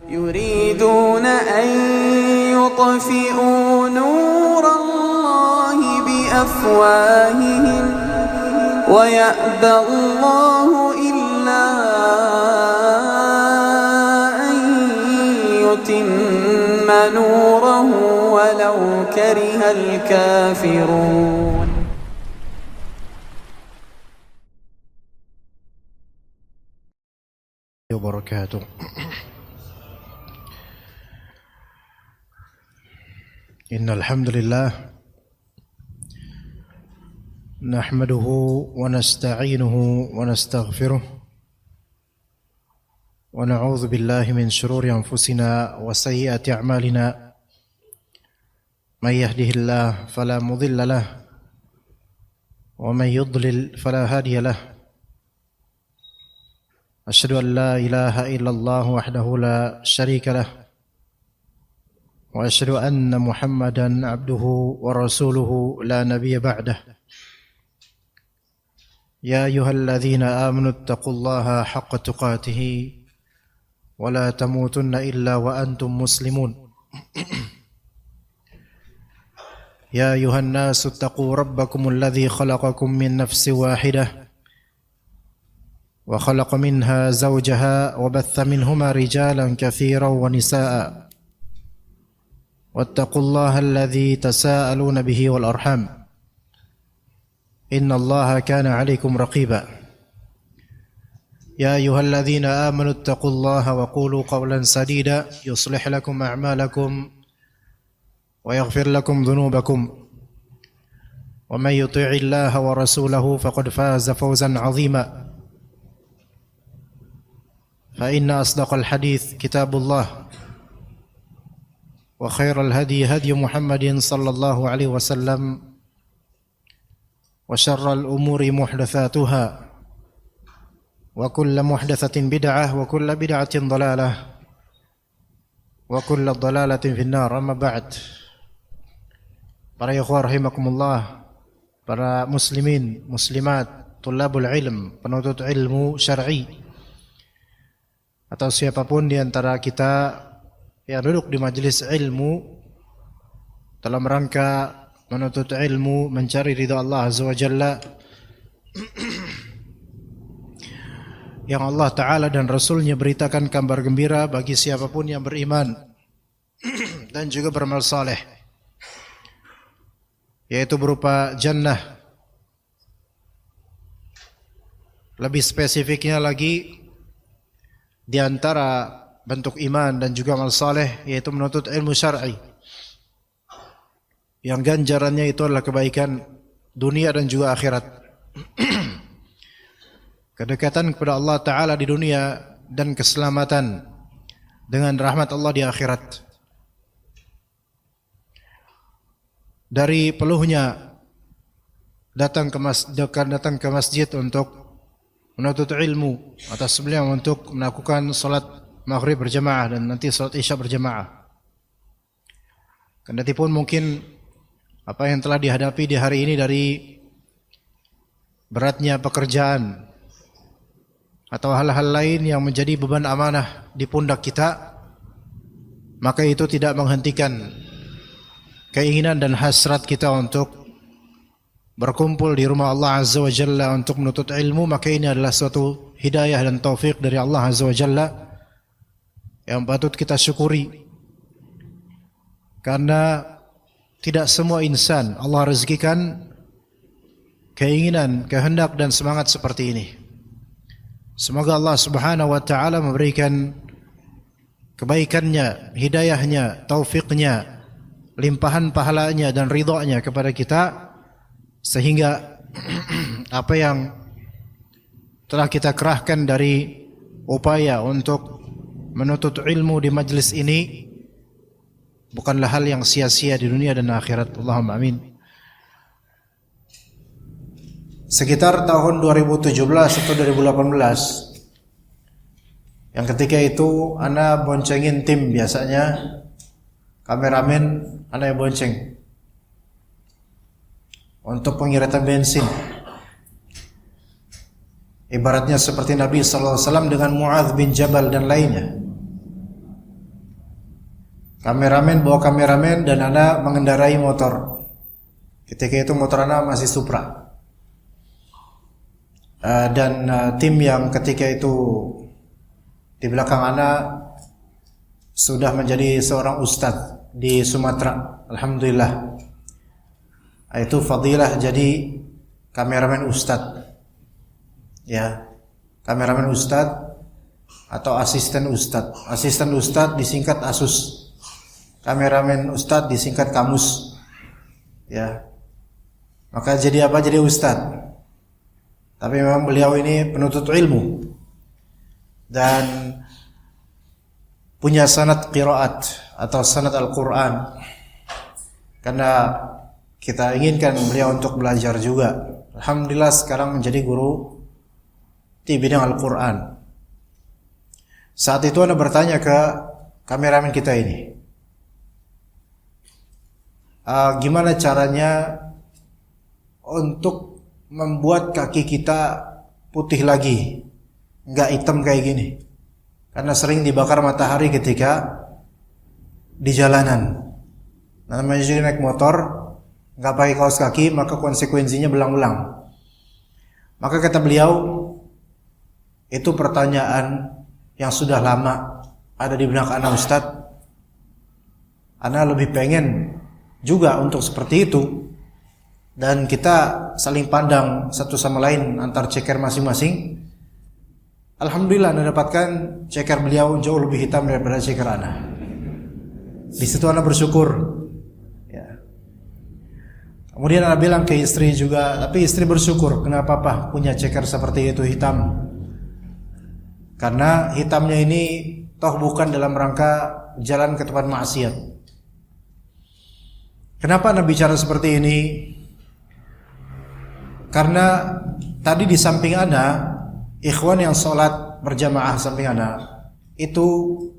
يريدون أن يطفئوا نور الله بأفواههم ويأبى الله إلا أن يتم نوره ولو كره الكافرون. وبركاته. إن الحمد لله نحمده ونستعينه ونستغفره ونعوذ بالله من شرور أنفسنا وسيئات أعمالنا من يهده الله فلا مضل له ومن يضلل فلا هادي له. أشهد أن لا إله إلا الله وحده لا شريك له وأشهد أن محمدا عبده ورسوله لا نبي بعده. يا أيها الذين آمنوا اتقوا الله حق تقاته ولا تموتن إلا وأنتم مسلمون. يا أيها الناس اتقوا ربكم الذي خلقكم من نفس واحدة وخلق منها زوجها وبث منهما رجالا كثيرا ونساء واتقوا الله الذي تساءلون به والأرحام إن الله كان عليكم رقيبا. يا أيها الذين آمنوا اتقوا الله وقولوا قولا سديدا يصلح لكم أعمالكم ويغفر لكم ذنوبكم ومن يطيع الله ورسوله فقد فاز فوزا عظيما. فإن أصدق الحديث كتاب الله وخير الهدي هدي محمد صلى الله عليه وسلم وشر الأمور محدثاتها وكل محدثة بدعة وكل بدعة ضلالة وكل ضلالة في النار. أما بعد. Para ikhwah rahimakumullah, para muslimin, muslimat, tulabul ilm, penuntut ilmu syar'i, atau siapapun di antara kita yang duduk di majelis ilmu dalam rangka menuntut ilmu, mencari ridha Allah Azza wa Jalla, yang Allah Ta'ala dan Rasulnya beritakan kabar gembira bagi siapapun yang beriman dan juga beramal saleh, yaitu berupa jannah. Lebih spesifiknya lagi, di antara bentuk iman dan juga amal saleh yaitu menuntut ilmu syar'i, yang ganjarannya itu adalah kebaikan dunia dan juga akhirat. Kedekatan kepada Allah Ta'ala di dunia dan keselamatan dengan rahmat Allah di akhirat. Dari peluhnya datang ke masjid untuk menuntut ilmu, atas sebelum untuk melakukan salat maghrib berjamaah dan nanti salat isya berjamaah. Kendatipun mungkin apa yang telah dihadapi di hari ini dari beratnya pekerjaan atau hal-hal lain yang menjadi beban amanah di pundak kita, maka itu tidak menghentikan keinginan dan hasrat kita untuk berkumpul di rumah Allah Azza wa Jalla untuk menuntut ilmu. Maka ini adalah suatu hidayah dan taufik dari Allah Azza wa Jalla yang patut kita syukuri, karena tidak semua insan Allah rezekikan keinginan, kehendak dan semangat seperti ini. Semoga Allah Subhanahu wa Ta'ala memberikan kebaikannya, hidayahnya, taufiknya, limpahan pahalanya dan ridhonya kepada kita, sehingga apa yang telah kita kerahkan dari upaya untuk menuntut ilmu di majlis ini bukanlah hal yang sia-sia di dunia dan akhirat. Allahumma amin. Sekitar tahun 2017 atau 2018, yang ketika itu ana boncengin tim, biasanya kameramen ana yang bonceng untuk pengiritan bensin. Ibaratnya seperti Nabi SAW dengan Mu'adz bin Jabal dan lainnya. Kameramen bawa kameramen dan ana mengendarai motor. Ketika itu motor ana masih Supra. Dan tim yang ketika itu di belakang ana sudah menjadi seorang ustadz di Sumatera. Alhamdulillah. Itu fadilah jadi kameramen ustadz. Ya, kameramen ustadz atau asisten ustadz. Asisten ustadz disingkat ASUS. Kameramen ustadz disingkat kamus. Ya. Maka jadi apa? Jadi ustadz. Tapi memang beliau ini penuntut ilmu dan punya sanad qiraat atau sanad Al-Qur'an. Karena kita inginkan beliau untuk belajar juga. Alhamdulillah sekarang menjadi guru di bidang Al-Qur'an. Saat itu Anda bertanya ke kameramen kita ini, gimana caranya untuk membuat kaki kita putih lagi, nggak hitam kayak gini, karena sering dibakar matahari ketika di jalanan. Namanya juga naik motor, nggak pakai kaos kaki, maka konsekuensinya belang-belang. Maka kata beliau, itu pertanyaan yang sudah lama ada di benak anak Ustadz. Anak lebih pengen juga untuk seperti itu, dan kita saling pandang satu sama lain antar ceker masing-masing. Alhamdulillah Anda dapatkan ceker beliau jauh lebih hitam daripada ceker Anda. Di situ Anda bersyukur. Ya. Kemudian Anda bilang ke istri juga, tapi istri bersyukur, kenapa Pak punya ceker seperti itu hitam? Karena hitamnya ini toh bukan dalam rangka jalan ke tempat maksiat. Kenapa Anda bicara seperti ini? Karena tadi di samping Anda, ikhwan yang sholat berjamaah samping Anda, itu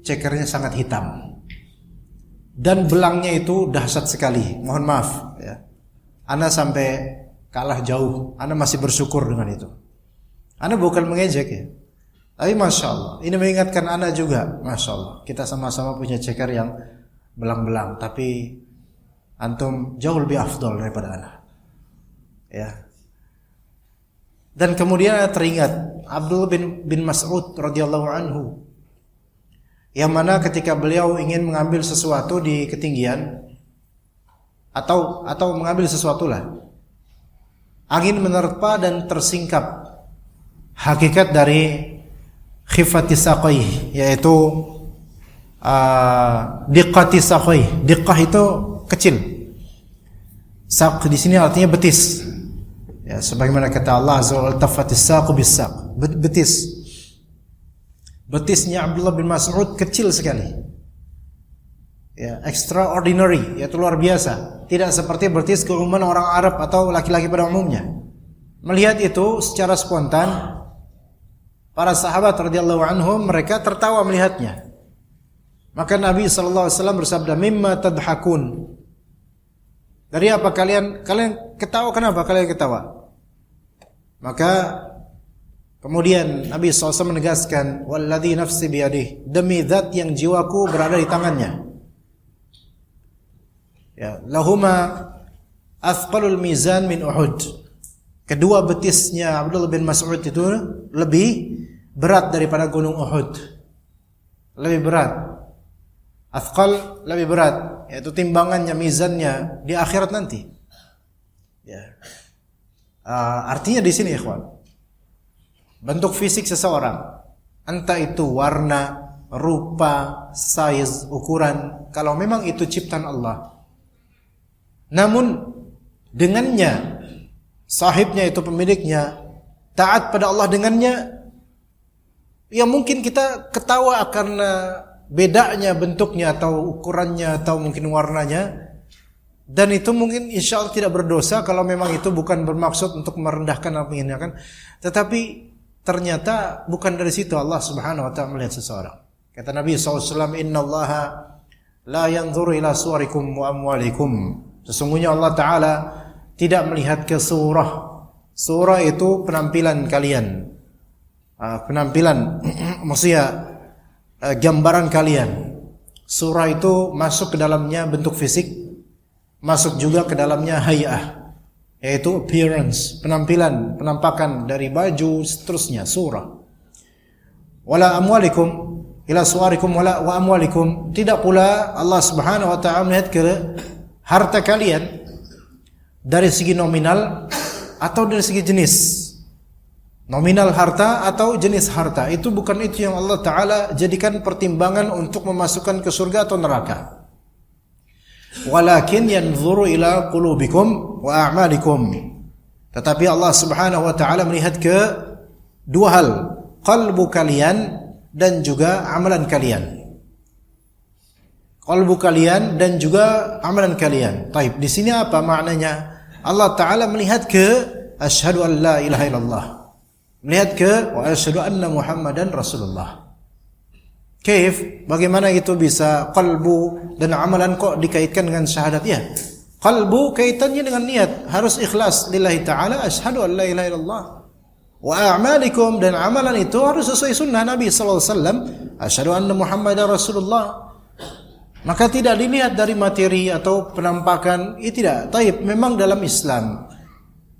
cekernya sangat hitam. Dan belangnya itu dahsyat sekali. Mohon maaf ya. Anda sampai kalah jauh. Anda masih bersyukur dengan itu. Anda bukan mengejek ya. Tapi Masya Allah, ini mengingatkan Anda juga, Masya Allah, kita sama-sama punya ceker yang belang-belang, tapi antum jauh lebih afdol daripada Anda. Ya. Dan kemudian Anda teringat Abdullah bin Mas'ud radhiyallahu anhu, yang mana ketika beliau ingin mengambil sesuatu di ketinggian atau mengambil sesuatu lah, angin menerpa dan tersingkap hakikat dari khifati saqai, yaitu diqqati saqai. Diqqah itu kecil. Saq di sini artinya betis. Ya, sebagaimana kata Allah azza wa jalla, tafatis saqu bis saq. Betis. Betisnya Abdullah bin Mas'ud kecil sekali. Ya, extraordinary, yaitu luar biasa. Tidak seperti betis keumuman orang Arab atau laki-laki pada umumnya. Melihat itu secara spontan, para sahabat radhiyallahu anhum mereka tertawa melihatnya. Maka Nabi sallallahu alaihi wasallam bersabda, "Mimma tadhakun?" Dari apa kalian ketawa? Kenapa kalian ketawa? Maka kemudian Nabi SAW menegaskan, "Walladzi nafsi biyadihi," demi zat yang jiwaku berada di tangannya. Ya, lahuma athqalul mizan min Uhud. Kedua betisnya Abdullah bin Mas'ud itu lebih berat daripada gunung Uhud. Lebih berat. Athqal lebih berat, yaitu timbangannya, mizannya di akhirat nanti. Ya. Artinya di sini ikhwan, bentuk fisik seseorang, entah itu warna, rupa, size, ukuran, kalau memang itu ciptaan Allah, namun dengannya sahibnya itu pemiliknya taat pada Allah dengannya, ya mungkin kita ketawa karena bedanya bentuknya atau ukurannya atau mungkin warnanya, dan itu mungkin insya Allah tidak berdosa kalau memang itu bukan bermaksud untuk merendahkan atau menghinakan. Tetapi ternyata bukan dari situ Allah Subhanahu wa taala melihat seseorang. Kata Nabi SAW, "Innallaha la yanzuru ila suwarikum wa amwalikum." Sesungguhnya Allah Ta'ala tidak melihat ke surah. Surah itu penampilan kalian, penampilan maksudnya gambaran kalian. Surah itu masuk ke dalamnya bentuk fisik, masuk juga ke dalamnya hay'ah, yaitu appearance, penampilan, penampakan dari baju, seterusnya surah. Wala amwalikum ila suwarikum wala wa amwalikum. Tidak pula Allah Subhanahu wa taala melihat ke harta kalian dari segi nominal atau dari segi jenis. Nominal harta atau jenis harta, itu bukan itu yang Allah Ta'ala jadikan pertimbangan untuk memasukkan ke surga atau neraka. Walakin yanzuru ila qulubikum wa a'malikum. Tetapi Allah Subhanahu wa Ta'ala melihat ke dua hal, qalbu kalian dan juga amalan kalian. Qalbu kalian dan juga amalan kalian. Taib, di sini apa maknanya? Allah Ta'ala melihat ke asyhadu an la ilaha illallah, melihat ke wa asyhadu anna Muhammadan Rasulullah. Kaif? Bagaimana itu bisa qalbu dan amalan kok dikaitkan dengan syahadat? Ya, qalbu kaitannya dengan niat, harus ikhlas lillahi ta'ala, asyhadu an la ilaha illallah. Wa a'malikum, dan amalan itu harus sesuai sunnah Nabi sallallahu alaihi wasallam, asyhadu anna Muhammadan Rasulullah. Maka tidak dilihat dari materi atau penampakan, tidak. Taib, memang dalam Islam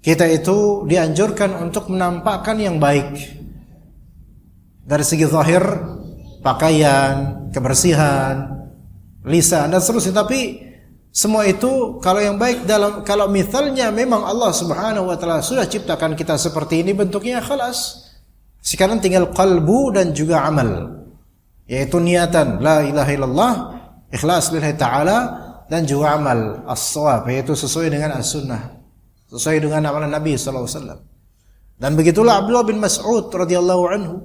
kita itu dianjurkan untuk menampakkan yang baik dari segi zahir, pakaian, kebersihan, lisan dan seterusnya. Tapi semua itu kalau yang baik kalau misalnya memang Allah Subhanahu wa taala sudah ciptakan kita seperti ini bentuknya, khalas. Sekarang tinggal qalbu dan juga amal, yaitu niatan la ilaha illallah, ikhlas lillahi ta'ala, dan juga amal as-shawab, yaitu sesuai dengan as-sunnah, sesuai dengan amalan Nabi sallallahu alaihi wasallam. Dan begitulah Abdullah bin Mas'ud radhiyallahu anhu.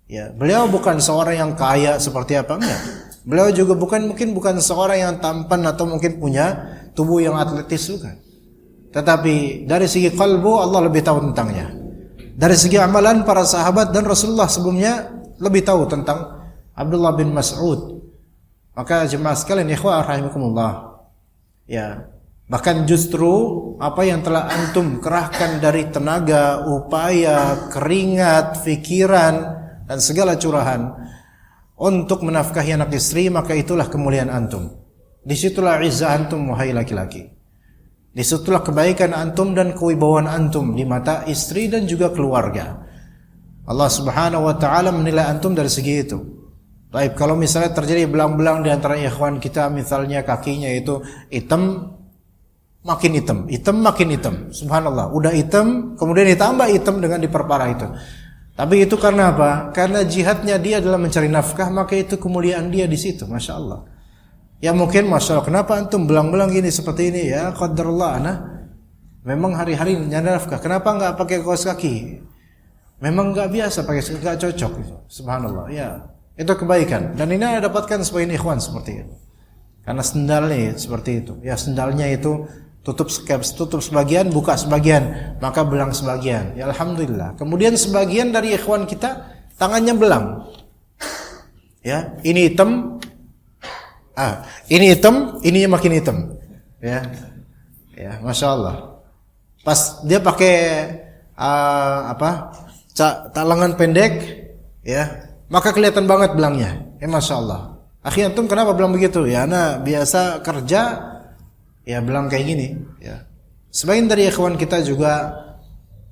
Ya, beliau bukan seorang yang kaya seperti apa, enggak. Beliau juga mungkin bukan seorang yang tampan atau mungkin punya tubuh yang atletis juga. Tetapi dari segi qalbu Allah lebih tahu tentangnya. Dari segi amalan para sahabat dan Rasulullah sebelumnya lebih tahu tentang Abdullah bin Mas'ud. Maka jemaah sekalian ikhwah rahimakumullah, ya, bahkan justru apa yang telah antum kerahkan dari tenaga, upaya, keringat, pikiran dan segala curahan untuk menafkahi anak istri, maka itulah kemuliaan antum. Disitulah izzah antum wahai laki-laki. Disitulah kebaikan antum dan kewibawaan antum di mata istri dan juga keluarga. Allah Subhanahu wa taala menilai antum dari segi itu. Baik, kalau misalnya terjadi belang-belang di antara ikhwan kita, misalnya kakinya itu hitam, makin hitam, hitam makin hitam. Subhanallah, udah hitam, kemudian ditambah hitam dengan diperparah itu. Tapi itu karena apa? Karena jihadnya dia adalah mencari nafkah, maka itu kemuliaan dia di situ, masya Allah. Ya mungkin masya Allah, kenapa antum belang-belang gini seperti ini? Ya qadarullah, memang hari-hari nyari nafkah. Kenapa nggak pakai kaos kaki? Memang nggak biasa pakai, nggak cocok. Subhanallah, ya. Itu kebaikan, dan ini ada dapatkan sebagian ikhwan seperti itu. Karena sendalnya seperti itu. Ya, sendalnya itu tutup sebagian, buka sebagian, maka belang sebagian. Ya alhamdulillah. Kemudian sebagian dari ikhwan kita tangannya belang. Ya, ini hitam. Ini hitam, ininya makin hitam. Ya. Ya, masya Allah. Pas dia pakai talangan pendek, ya, maka kelihatan banget belangnya. Ya masya Allah. Akhi antum kenapa belang begitu? Ya ana biasa kerja, ya belang kayak gini. Ya. Sebagian dari ikhwan kita juga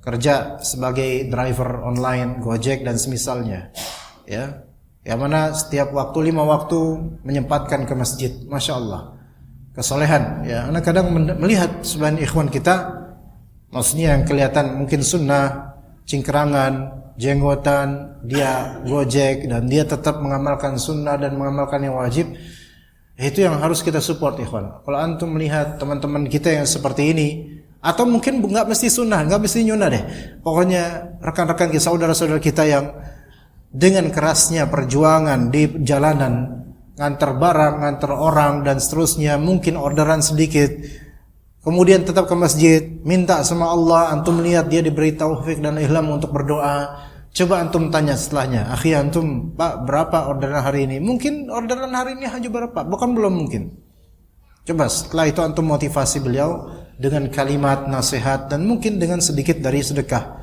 kerja sebagai driver online, Gojek dan semisalnya. Ya, yang mana setiap waktu 5 waktu menyempatkan ke masjid. Masya Allah. Kesolehan. Ya, ana kadang melihat sebagian ikhwan kita, maksudnya yang kelihatan mungkin sunnah, cingkrangan, jenggotan, dia Gojek dan dia tetap mengamalkan sunnah dan mengamalkan yang wajib. Itu yang harus kita support ikhwan. Kalau antum melihat teman-teman kita yang seperti ini, atau mungkin nggak mesti sunnah, nggak mesti nyunah deh, pokoknya rekan-rekan kita, saudara-saudara kita yang dengan kerasnya perjuangan di jalanan, ngantar barang, ngantar orang dan seterusnya, mungkin orderan sedikit, kemudian tetap ke masjid, minta sama Allah, antum melihat dia diberi taufik dan ilham untuk berdoa. Coba antum tanya setelahnya, akhi antum, Pak, berapa orderan hari ini? Mungkin orderan hari ini hanya berapa? Bukan belum mungkin. Coba setelah itu antum motivasi beliau dengan kalimat nasihat dan mungkin dengan sedikit dari sedekah.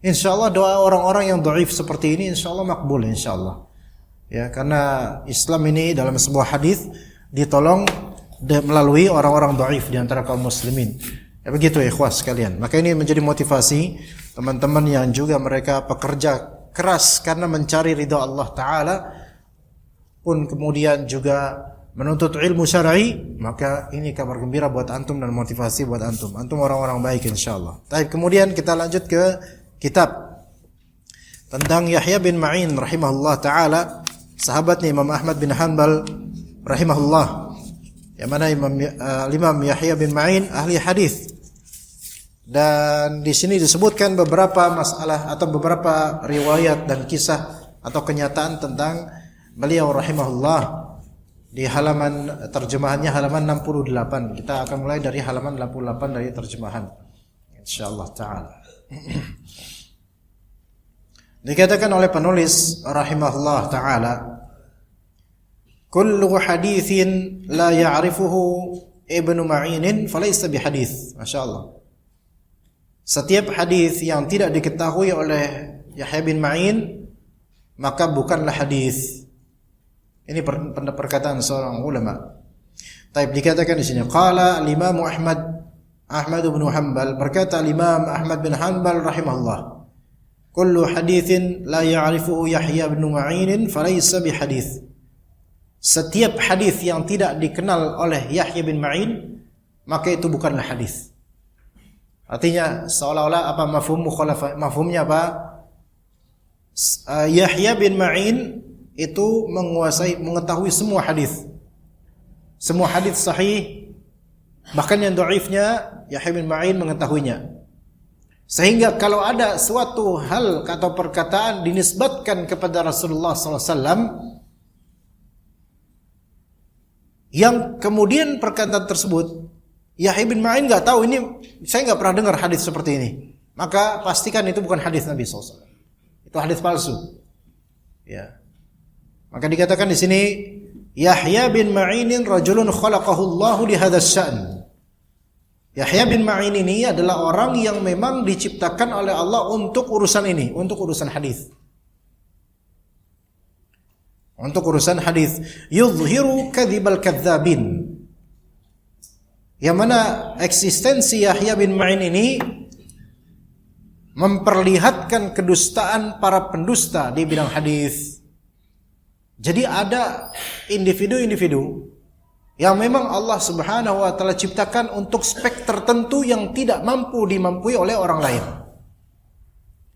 Insyaallah doa orang-orang yang dhaif seperti ini insyaallah makbul insyaallah. Ya, karena Islam ini dalam sebuah hadis ditolong melalui orang-orang dhaif di antara kaum muslimin. Ya begitu ya ikhwas sekalian. Maka ini menjadi motivasi teman-teman yang juga mereka pekerja keras karena mencari ridha Allah Ta'ala pun kemudian juga menuntut ilmu syar'i, maka ini kabar gembira buat antum dan motivasi buat antum. Antum orang-orang baik insyaallah. Baik, kemudian kita lanjut ke kitab tentang Yahya bin Ma'in rahimahullah Ta'ala, sahabatnya Imam Ahmad bin Hanbal rahimahullah. Yang mana Imam Yahya bin Ma'in ahli hadis. Dan di sini disebutkan beberapa masalah atau beberapa riwayat dan kisah atau kenyataan tentang beliau rahimahullah di halaman terjemahannya halaman 68. Kita akan mulai dari halaman 68 dari terjemahan insyaallah taala. Dikatakan oleh penulis rahimahullah taala, kullu haditsin la ya'rifuhu Ibnu Ma'in falaysa bihadits. Masyaallah. Setiap hadis yang tidak diketahui oleh Yahya bin Ma'in maka bukanlah hadis. Ini perkataan seorang ulama. Taib dikatakan di sini qala al-Imam Ahmad bin Hanbal, berkata Imam Ahmad bin Hanbal rahimahullah, kullu haditsin la ya'rifuhu Yahya bin Ma'in falaysa bihadits. Setiap hadis yang tidak dikenal oleh Yahya bin Ma'in maka itu bukanlah hadis. Artinya seolah-olah apa mafhumnya apa? Yahya bin Ma'in itu mengetahui semua hadis. Semua hadis sahih, bahkan yang dhaifnya Yahya bin Ma'in mengetahuinya. Sehingga kalau ada suatu hal atau perkataan dinisbatkan kepada Rasulullah SAW yang kemudian perkataan tersebut Yahya bin Ma'in enggak tahu, ini saya enggak pernah dengar hadis seperti ini, maka pastikan itu bukan hadis Nabi SAW. Itu hadis palsu. Ya. Maka dikatakan di sini Yahya bin Ma'in rajulun khalaqahu Allah li hadzal sya'n. Yahya bin Ma'in ini adalah orang yang memang diciptakan oleh Allah untuk urusan ini, untuk urusan hadis. Untuk urusan hadis, yuzhiru kadzibal kadzabin. Yang mana eksistensi Yahya bin Ma'in ini memperlihatkan kedustaan para pendusta di bidang hadis. Jadi ada individu-individu yang memang Allah Subhanahu wa taala ciptakan untuk spek tertentu yang tidak mampu dimampui oleh orang lain.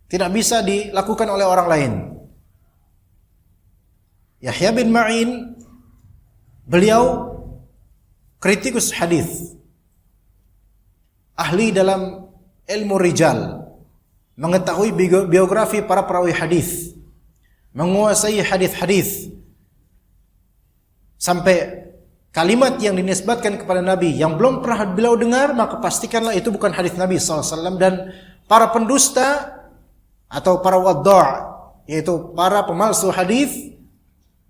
Tidak bisa dilakukan oleh orang lain. Yahya bin Ma'in beliau kritikus hadis, ahli dalam ilmu rijal, mengetahui biografi para perawi hadis, menguasai hadis-hadis, sampai kalimat yang dinisbatkan kepada Nabi yang belum pernah beliau dengar, maka pastikanlah itu bukan hadis Nabi SAW. Dan para pendusta atau para wadda', yaitu para pemalsu hadis,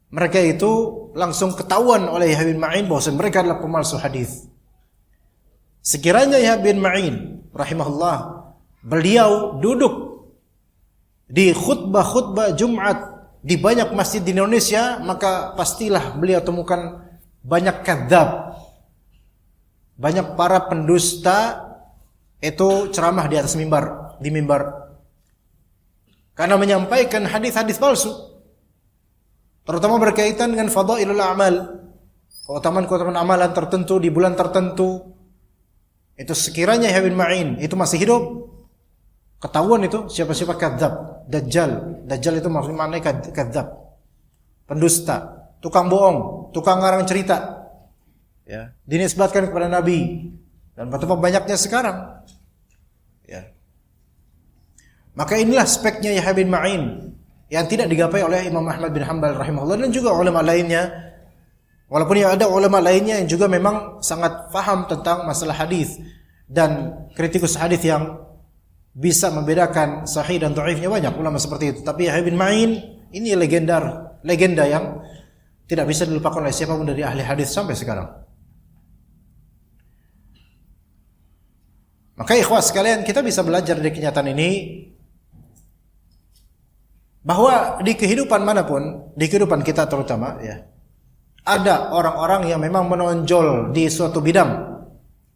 mereka itu langsung ketahuan oleh Yahya bin Ma'in bahwa mereka adalah pemalsu hadis. Sekiranya Yahya bin Ma'in rahimahullah beliau duduk di khutbah Jumat di banyak masjid di Indonesia, maka pastilah beliau temukan banyak kadzab, banyak para pendusta itu ceramah di atas mimbar, di mimbar, karena menyampaikan hadis-hadis palsu. Terutama berkaitan dengan fadailul a'mal, keutamaan-keutamaan amalan tertentu di bulan tertentu. Itu sekiranya Yahya bin Ma'in itu masih hidup, ketahuan itu siapa-siapa kadzab, dajjal. Dajjal itu maksudnya kadzab, pendusta, tukang bohong, tukang ngarang cerita. Ya, dinisbatkan kepada Nabi, dan betapa banyaknya sekarang. Ya. Maka inilah speknya Yahya bin Ma'in yang tidak digapai oleh Imam Ahmad bin Hanbal rahimahullah dan juga ulama lainnya. Walaupun ada ulama lainnya yang juga memang sangat faham tentang masalah hadis dan kritikus hadis yang bisa membedakan sahih dan dhaifnya, banyak ulama seperti itu. Tapi Yahya bin Ma'in ini legenda yang tidak bisa dilupakan oleh siapapun dari ahli hadis sampai sekarang. Maka ikhwas sekalian, kita bisa belajar dari kenyataan ini bahwa di kehidupan manapun, di kehidupan kita terutama ya, ada orang-orang yang memang menonjol di suatu bidang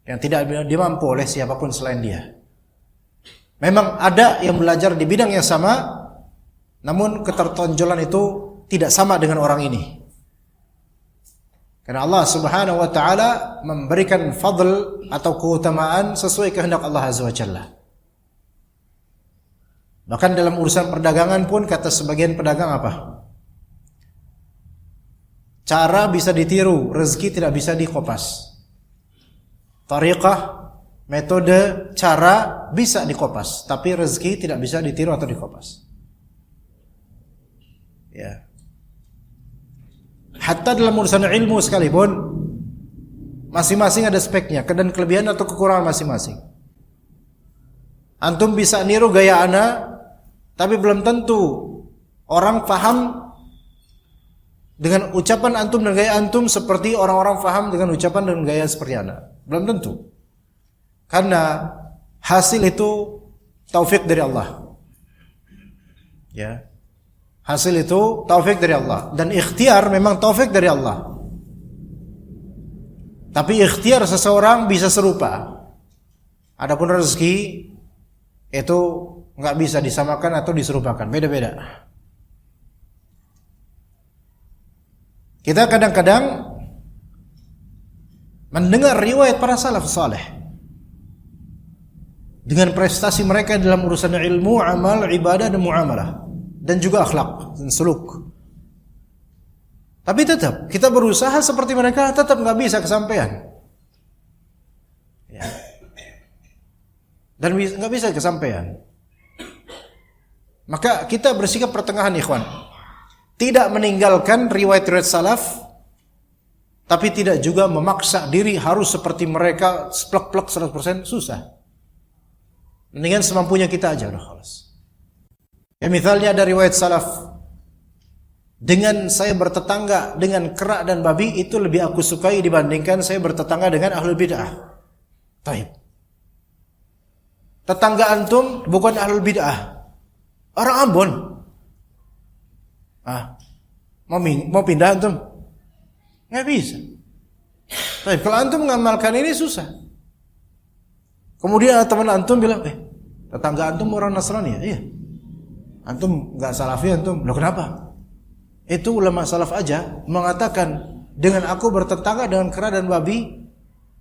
yang tidak dimampu oleh siapapun selain dia. Memang ada yang belajar di bidang yang sama, namun ketertonjolan itu tidak sama dengan orang ini. Karena Allah Subhanahu wa taala memberikan fadl atau keutamaan sesuai kehendak Allah Azza wa Jalla. Bahkan dalam urusan perdagangan pun kata sebagian pedagang apa? Cara bisa ditiru, rezeki tidak bisa dikopas. Tariqah, metode, cara bisa dikopas, tapi rezeki tidak bisa ditiru atau dikopas. Ya. Hatta dalam urusan ilmu sekalipun, masing-masing ada speknya, dan kelebihan atau kekurangan masing-masing. Antum bisa niru gaya ana, tapi belum tentu orang paham dengan ucapan antum dan gaya antum seperti orang-orang paham dengan ucapan dan gaya seperti ana. Belum tentu. Karena hasil itu taufik dari Allah. Ya. Hasil itu taufik dari Allah, dan ikhtiar memang taufik dari Allah. Tapi ikhtiar seseorang bisa serupa. Adapun rezeki itu nggak bisa disamakan atau diserupakan, beda-beda. Kita kadang-kadang mendengar riwayat para salaf saleh dengan prestasi mereka dalam urusan ilmu, amal, ibadah dan muamalah, dan juga akhlak dan suluk. Tapi tetap kita berusaha seperti mereka, tetap nggak bisa kesampaian. Ya. Dan nggak bisa kesampaian. Maka kita bersikap pertengahan, ikhwan. Tidak meninggalkan riwayat-riwayat salaf, tapi tidak juga memaksa diri harus seperti mereka plek-plek 100%, susah. Mendingan semampunya kita aja udah khalas. Ya, misalnya ada riwayat salaf, dengan saya bertetangga dengan kera dan babi itu lebih aku sukai dibandingkan saya bertetangga dengan ahlul bid'ah. Taib. Tetangga antum bukan ahlul bid'ah, orang Ambon. Mau pindah antum? Nggak bisa. Taib. Kalau antum ngamalkan ini susah. Kemudian teman antum bilang, tetangga antum orang Nasrani ya? Iya. Antum nggak salafi antum? Loh kenapa? Itu ulama salaf aja mengatakan dengan aku bertetangga dengan kera dan babi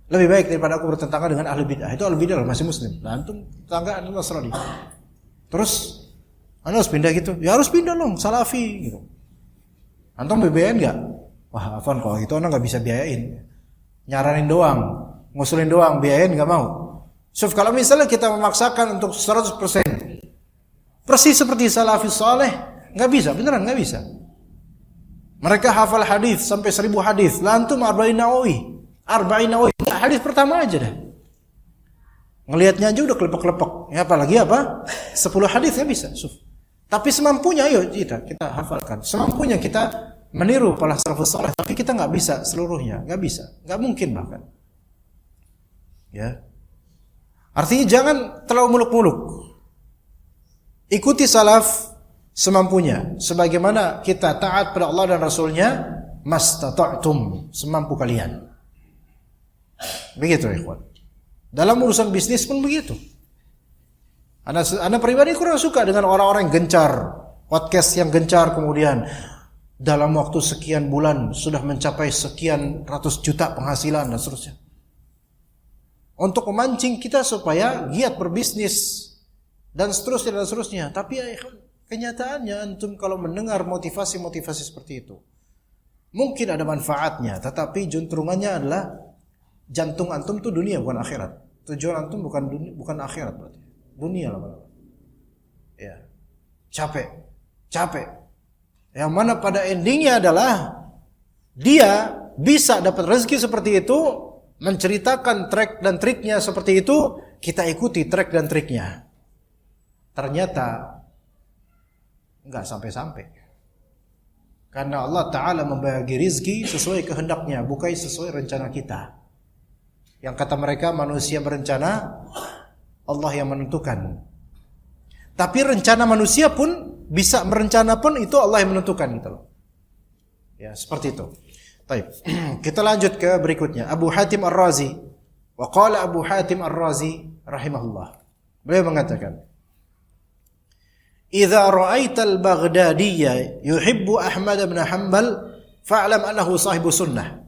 lebih baik daripada aku bertetangga dengan ahli bid'ah. Itu ahli bid'ah masih muslim. Nah, antum tetangga antum Nasrani. Terus anda harus pindah gitu? Ya harus pindah dong, salafi gitu. Antum biayain nggak? Wah, Afan kalau gitu anda nggak bisa biayain. Nyaranin doang, ngusulin doang, biayain nggak mau. So, kalau misalnya kita memaksakan untuk 100% persis seperti salafis saleh, nggak bisa, beneran nggak bisa. Mereka hafal hadis sampai 1000 hadis. Lantum Arba'in Nawawi. Hadis pertama aja dah. Ngelihatnya aja udah kelepek-kelepek. Ya apalagi apa? 10 hadis nggak bisa. Tapi semampunya ayo kita hafalkan. Semampunya kita meniru pola salafus saleh, tapi kita nggak bisa seluruhnya, nggak bisa, nggak mungkin bahkan. Ya. Artinya jangan terlalu muluk-muluk. Ikuti salaf semampunya, sebagaimana kita taat pada Allah dan Rasulnya, mastata'tum, semampu kalian. Begitu ikhwan. Dalam urusan bisnis pun begitu. Ana pribadi kurang suka dengan orang-orang yang gencar, podcast yang gencar, kemudian dalam waktu sekian bulan sudah mencapai sekian ratus juta penghasilan dan seterusnya. Untuk memancing kita supaya giat berbisnis dan seterusnya. Tapi ya ikhwan, kenyataannya antum kalau mendengar motivasi-motivasi seperti itu, mungkin ada manfaatnya, tetapi juntrungannya adalah jantung antum tuh dunia bukan akhirat. Tujuan antum bukan akhirat berarti. Dunia lama-lama. Ya. Capek. Yang mana pada endingnya adalah dia bisa dapat rezeki seperti itu, menceritakan trik dan triknya seperti itu, kita ikuti trik dan triknya. Ternyata enggak sampai-sampai. Karena Allah Ta'ala membagi rizki sesuai kehendaknya, bukan sesuai rencana kita. Yang kata mereka manusia berencana, Allah yang menentukan. Tapi rencana manusia pun bisa merencana pun itu Allah yang menentukan gitu loh. Ya, seperti itu. Baik. Kita lanjut ke berikutnya. Abu Hatim Ar-Razi. Wa qala Abu Hatim Ar-Razi rahimahullah. Beliau mengatakan, "Idza ra'aita al-Baghdadiyya yuhibbu Ahmad bin Hanbal fa'lam annahu sahibu sunnah."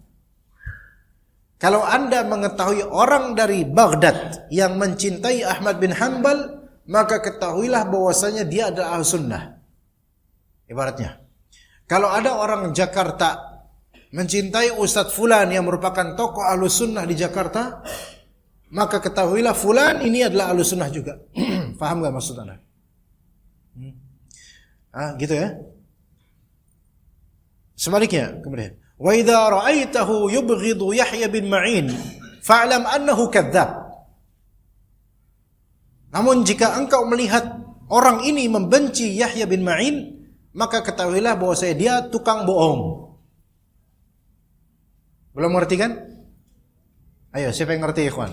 Kalau Anda mengetahui orang dari Baghdad yang mencintai Ahmad bin Hanbal, maka ketahuilah bahwasanya dia adalah ahli sunnah. Ibaratnya, kalau ada orang Jakarta mencintai Ustadz Fulan yang merupakan tokoh ahli sunnah di Jakarta, maka ketahuilah Fulan ini adalah ahli sunnah juga. Faham gak maksud Anda? Gitu ya. Sebaliknya kemudian, wa idza ra'aitahu yubghidu Yahya bin Ma'in fa'lam annahu kadzdzab. Namun jika engkau melihat orang ini membenci Yahya bin Ma'in, maka ketahuilah bahwa dia tukang bohong. Belum ngerti kan? Ayo, siapa yang ngerti ikhwan?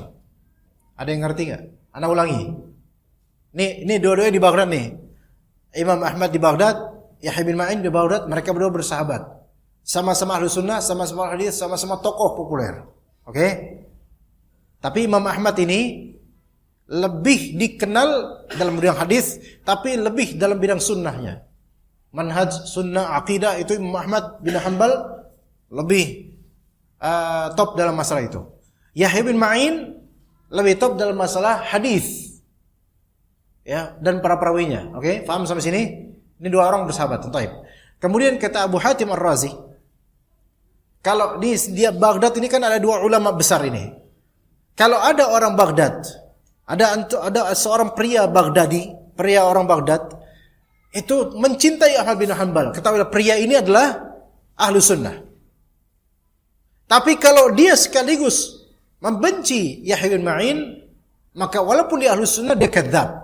Ada yang ngerti gak? Ana ulangi. Ini dua-duanya di Baghdad nih. Imam Ahmad di Baghdad, Yahya bin Ma'in di Baghdad, mereka berdua bersahabat. Sama-sama ahli sunnah, sama-sama hadis, sama-sama tokoh populer. Oke? Tapi Imam Ahmad ini lebih dikenal dalam bidang hadis, tapi lebih dalam bidang sunnahnya. Manhaj, sunnah, akidah itu Imam Ahmad bin Hanbal lebih top dalam masalah itu. Yahya bin Ma'in lebih top dalam masalah hadis. Ya, dan para perawinya. Oke, paham sampai sini? Ini dua orang bersahabat. Taib. Kemudian kata Abu Hatim Ar-Razi, kalau di dia Baghdad ini kan ada dua ulama besar ini. Kalau ada orang Baghdad, ada seorang pria Baghdadi, pria orang Baghdad itu mencintai Ahmad bin Hanbal. Ketahuilah pria ini adalah ahlu sunnah. Tapi kalau dia sekaligus membenci Yahya bin Ma'in, maka walaupun dia ahlu sunnah, dia kadzdzab.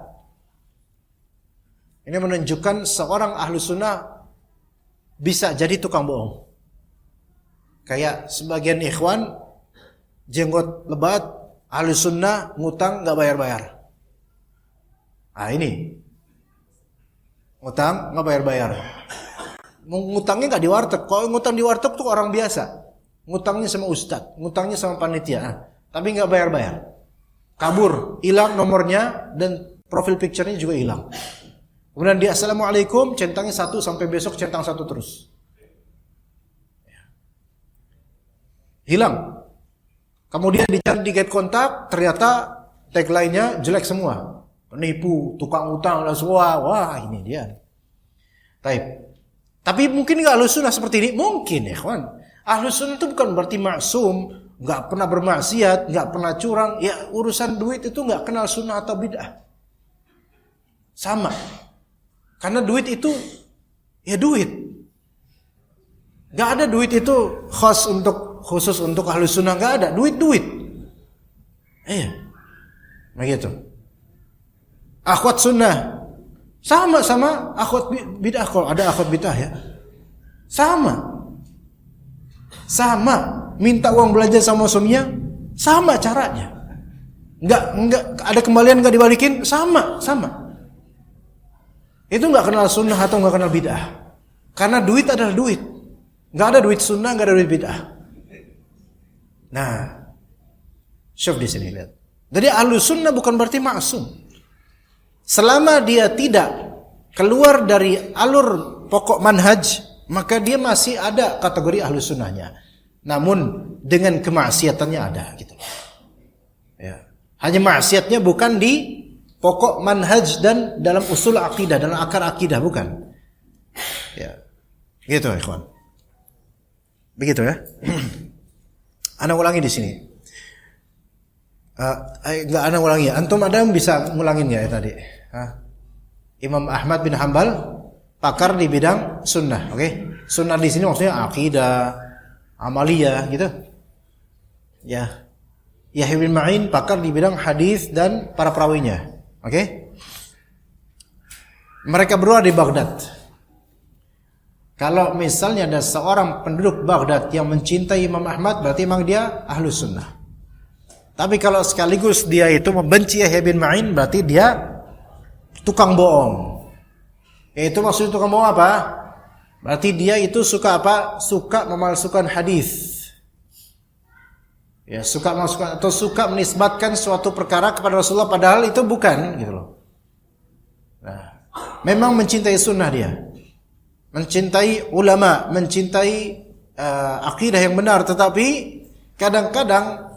Ini menunjukkan seorang ahlu sunnah bisa jadi tukang bohong. Kayak sebagian ikhwan jenggot lebat, ahlu sunnah ngutang gak bayar-bayar. Ini ngutang gak bayar-bayar. Ngutangnya gak di warteg. Kalau ngutang di warteg tuh orang biasa. Ngutangnya sama ustadz, ngutangnya sama panitia, tapi nggak bayar-bayar, kabur, hilang nomornya dan profil picture-nya juga hilang. Kemudian dia assalamualaikum, centangnya satu sampai besok centang satu terus, hilang. Kemudian dicari di get kontak, ternyata tagline-nya jelek semua, penipu, tukang utang dan semua. Wah ini dia. Tapi mungkin nggak ahlu sunnah seperti ini, mungkin ya kawan. Ahlu sunnah itu bukan berarti maksum, nggak pernah bermaksiat, nggak pernah curang. Ya urusan duit itu nggak kenal sunnah atau bid'ah. Sama. Karena duit itu ya duit. Nggak ada duit itu khusus untuk ahlu sunnah, nggak ada. Duit. Begitu. Akhwat sunnah sama akhwat bid'ah. Kalau ada akhwat bid'ah ya, sama minta uang belanja sama suaminya, sama caranya. Enggak ada kembalian enggak dibalikin, sama. Itu enggak kenal sunnah atau enggak kenal bid'ah. Karena duit adalah duit. Enggak ada duit sunnah, enggak ada duit bid'ah. Nah, syuf di sini lihat. Jadi ahlu sunnah bukan berarti maksum. Selama dia tidak keluar dari alur pokok manhaj, maka dia masih ada kategori ahlu sunnahnya. Namun dengan kemaksiatannya ada gitu. Ya. Hanya maksiatnya bukan di pokok manhaj dan dalam usul akidah, dalam akar akidah, bukan. Ya. Gitu ikhwan. Begitu ya. Ana ulangi di sini. Enggak ana ulangi. Antum ada yang bisa ngulangin ya tadi? Imam Ahmad bin Hanbal pakar di bidang sunnah, oke? Sunnah di sini maksudnya akidah, amaliyah, gitu. Ya, Yahya bin Ma'in pakar di bidang hadis dan para perawinya, oke? Mereka berdua di Baghdad. Kalau misalnya ada seorang penduduk Baghdad yang mencintai Imam Ahmad, berarti memang dia ahlu sunnah. Tapi kalau sekaligus dia itu membenci Yahya bin Ma'in, berarti dia tukang bohong. Yaitu maksud itu kamu apa? Berarti dia itu suka apa? Suka memalsukan hadis. Ya, suka memalsukan atau suka menisbatkan suatu perkara kepada Rasulullah padahal itu bukan, gitu loh. Nah, memang mencintai sunnah dia, mencintai ulama, mencintai akidah yang benar, tetapi kadang-kadang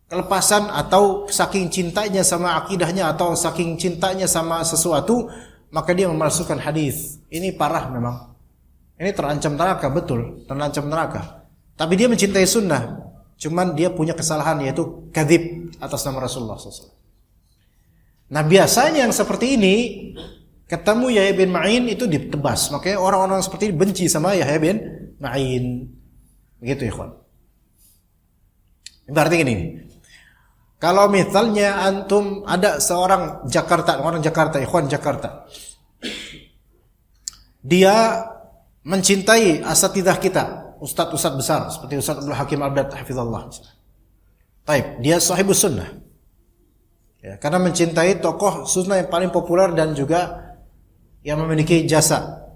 kelepasan atau saking cintanya sama akidahnya atau saking cintanya sama sesuatu, maka dia memalsukan hadis. Ini parah memang. Ini terancam neraka, betul, terancam neraka. Tapi dia mencintai sunnah, cuman dia punya kesalahan yaitu kadzib atas nama Rasulullah SAW. Nah biasanya yang seperti ini ketemu Yahya bin Ma'in itu ditebas. Makanya orang-orang seperti ini benci sama Yahya bin Ma'in. Begitu ya kawan. Berarti gini, kalau misalnya antum ada seorang orang Jakarta, ikhwan Jakarta, dia mencintai asatidah kita, ustadz-ustadz besar seperti Ustadz Abdul Hakim Abdad hafizallah. Taib, dia sahibus sunnah. Ya, karena mencintai tokoh sunnah yang paling populer dan juga yang memiliki jasa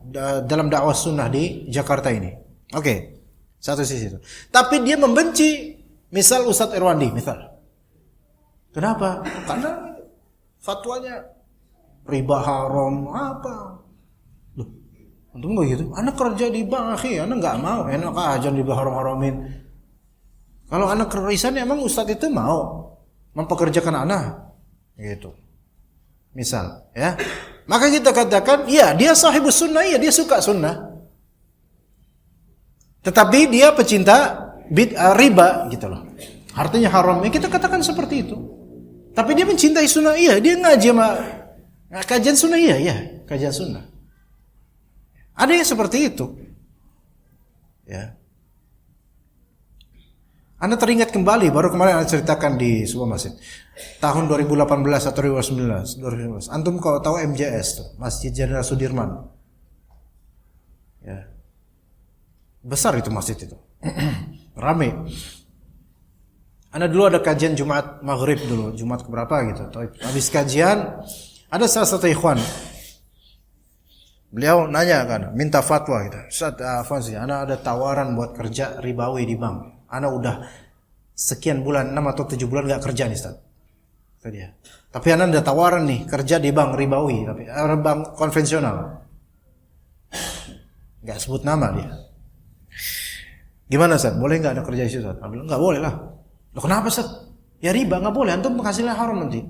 dalam dakwah sunnah di Jakarta ini. Oke, satu sisi itu. Tapi dia membenci misal Ustadz Irwandi, misal. Kenapa? Karena fatwanya riba haram apa? Loh, antum enggak gitu? Anak kerja di bank, akhi, anak enggak mau. Enak aja riba haram-haramin. Kalau anak kerisan emang Ustadz itu mau mempekerjakan anak. Gitu. Misal, ya. Maka kita katakan, ya dia sahibus sunnah, ya dia suka sunnah. Tetapi dia pecinta riba gitu loh. Artinya haram. Ya kita katakan seperti itu. Tapi dia mencintai sunnah, iya. Dia ngaji sama kajian sunnah, iya, kajian sunnah. Ada yang seperti itu. Ya. Anda teringat kembali, baru kemarin Anda ceritakan di sebuah masjid. Tahun 2018 atau 2019. Antum kalau tahu MJS tuh, Masjid Jenderal Sudirman. Ya. Besar itu masjid itu. Rame. Anda dulu ada kajian Jumat Maghrib dulu, Jumat keberapa gitu. Habis kajian, ada salah satu ikhwan. Beliau nanya kan, minta fatwa gitu. Ustaz, Anda ada tawaran buat kerja ribawi di bank. Ana udah sekian bulan, 6 atau 7 bulan gak kerja nih Ustaz. Itu dia. Tapi Ana ada tawaran nih, kerja di bank ribawi, tapi bank konvensional. Gak sebut nama dia. Gimana Ustaz? Boleh gak ada kerja di situ Ustaz? Ana bilang, gak boleh lah. Loh kenapa Ustaz? Ya riba, gak boleh, antum penghasilan haram nanti.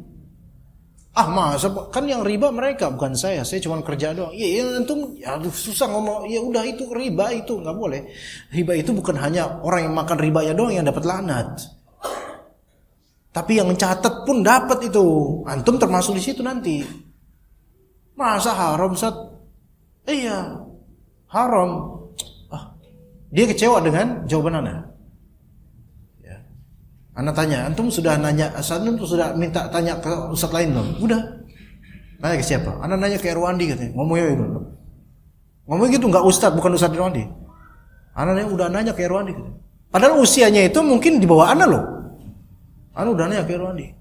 Ah masa, kan yang riba mereka, bukan saya cuma kerja doang. Iya antum ya susah ngomong, ya udah itu riba itu nggak boleh. Riba itu bukan hanya orang yang makan riba ya doang yang dapat laknat. Tapi yang mencatat pun dapat itu. Antum termasuk di situ nanti. Masa haram Ustaz? Iya, haram. Dia kecewa dengan jawaban Ana. Ana tanya, antum sudah nanya, antum sudah minta tanya ke ustaz lain belum? Udah. Nanya ke siapa? Ana nanya ke Irwandi katanya. Ngomongnya gitu. Ngomong gitu enggak ustaz, bukan ustaz Irwandi. Ana udah nanya ke Irwandi katanya. Padahal usianya itu mungkin di bawah Ana loh. Ana udah nanya ke Irwandi.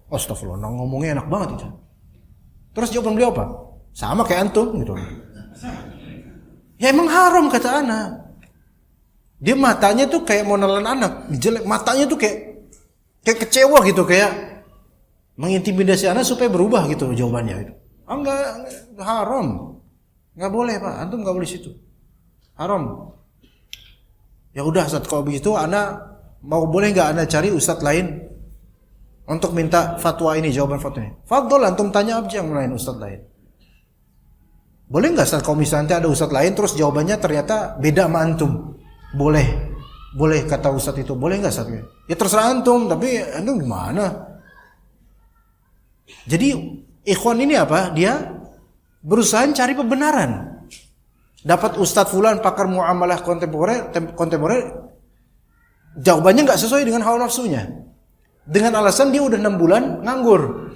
Astagfirullah, ngomongnya enak banget itu. Terus jawaban beliau apa? Sama kayak antum gitu. Ya emang haram kata Ana. Dia matanya tuh kayak mau nelan anak, jelek. Matanya tuh kayak kecewa gitu, kayak mengintimidasi anak supaya berubah gitu jawabannya itu. Enggak haram. Enggak boleh Pak, antum enggak boleh situ. Haram. Ya udah Ustaz, kalau begitu ana mau boleh enggak ana cari ustaz lain untuk minta fatwa ini, jawaban fatwa ini. Fadhol antum tanya aja yang lain ustaz lain. Boleh enggak Ustaz kalau misalnya ada ustaz lain terus jawabannya ternyata beda sama antum? Boleh. Boleh kata ustaz itu, boleh enggak Ustaz? Ya terserah antum, tapi antum gimana? Jadi ikhwan ini apa? Dia berusaha cari pembenaran. Dapat ustaz fulan pakar muamalah kontemporer, jawabannya enggak sesuai dengan hawa nafsunya. Dengan alasan dia udah 6 bulan nganggur.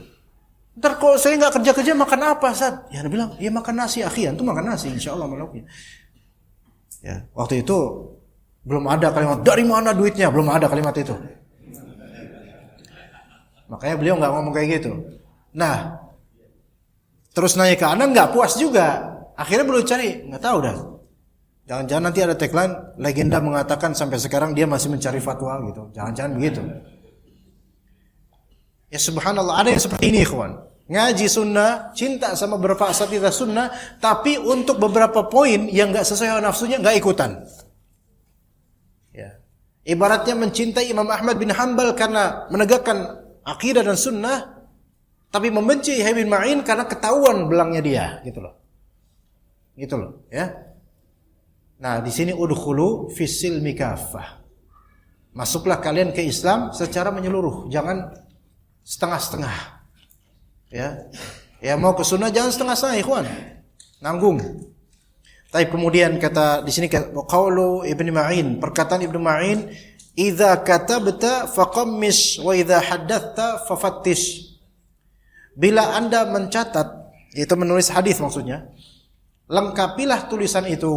Ntar kalau saya enggak kerja-kerja makan apa Ustaz? Ya dia bilang, ya makan nasi akhi, antum makan nasi insyaallah malaunya. Ya, waktu itu belum ada kalimat dari mana duitnya, belum ada kalimat itu. Makanya beliau nggak ngomong kayak gitu. Nah, Terus nanya ke anak nggak puas juga. Akhirnya belum cari, nggak tahu dah. Jangan-jangan nanti ada tagline legenda mengatakan sampai sekarang dia masih mencari fatwa gitu. Jangan-jangan begitu. Ya subhanallah, ada yang seperti ini ikhwan. Ngaji sunnah, cinta sama beberapa asatidzah sunnah, tapi untuk beberapa poin yang nggak sesuai nafsunya nggak ikutan. Ya. Ibaratnya mencintai Imam Ahmad bin Hanbal karena menegakkan akidah dan sunnah, tapi membenci Yahya bin Ma'in karena ketahuan belangnya dia, gitu loh. Gitu loh, ya. Nah, di sini udkhulu fis silmi kaffah. Masuklah kalian ke Islam secara menyeluruh, jangan setengah-setengah. Ya. Ya mau ke sunnah jangan setengah-setengah, ikhwan. Nanggung. Tapi kemudian kata di sini qaulu Ibnu Ma'in, perkataan Ibnu Ma'in, "Idza katabta faqammis wa idza haddatsta fafattish." Bila Anda mencatat, yaitu menulis hadis maksudnya, lengkapilah tulisan itu.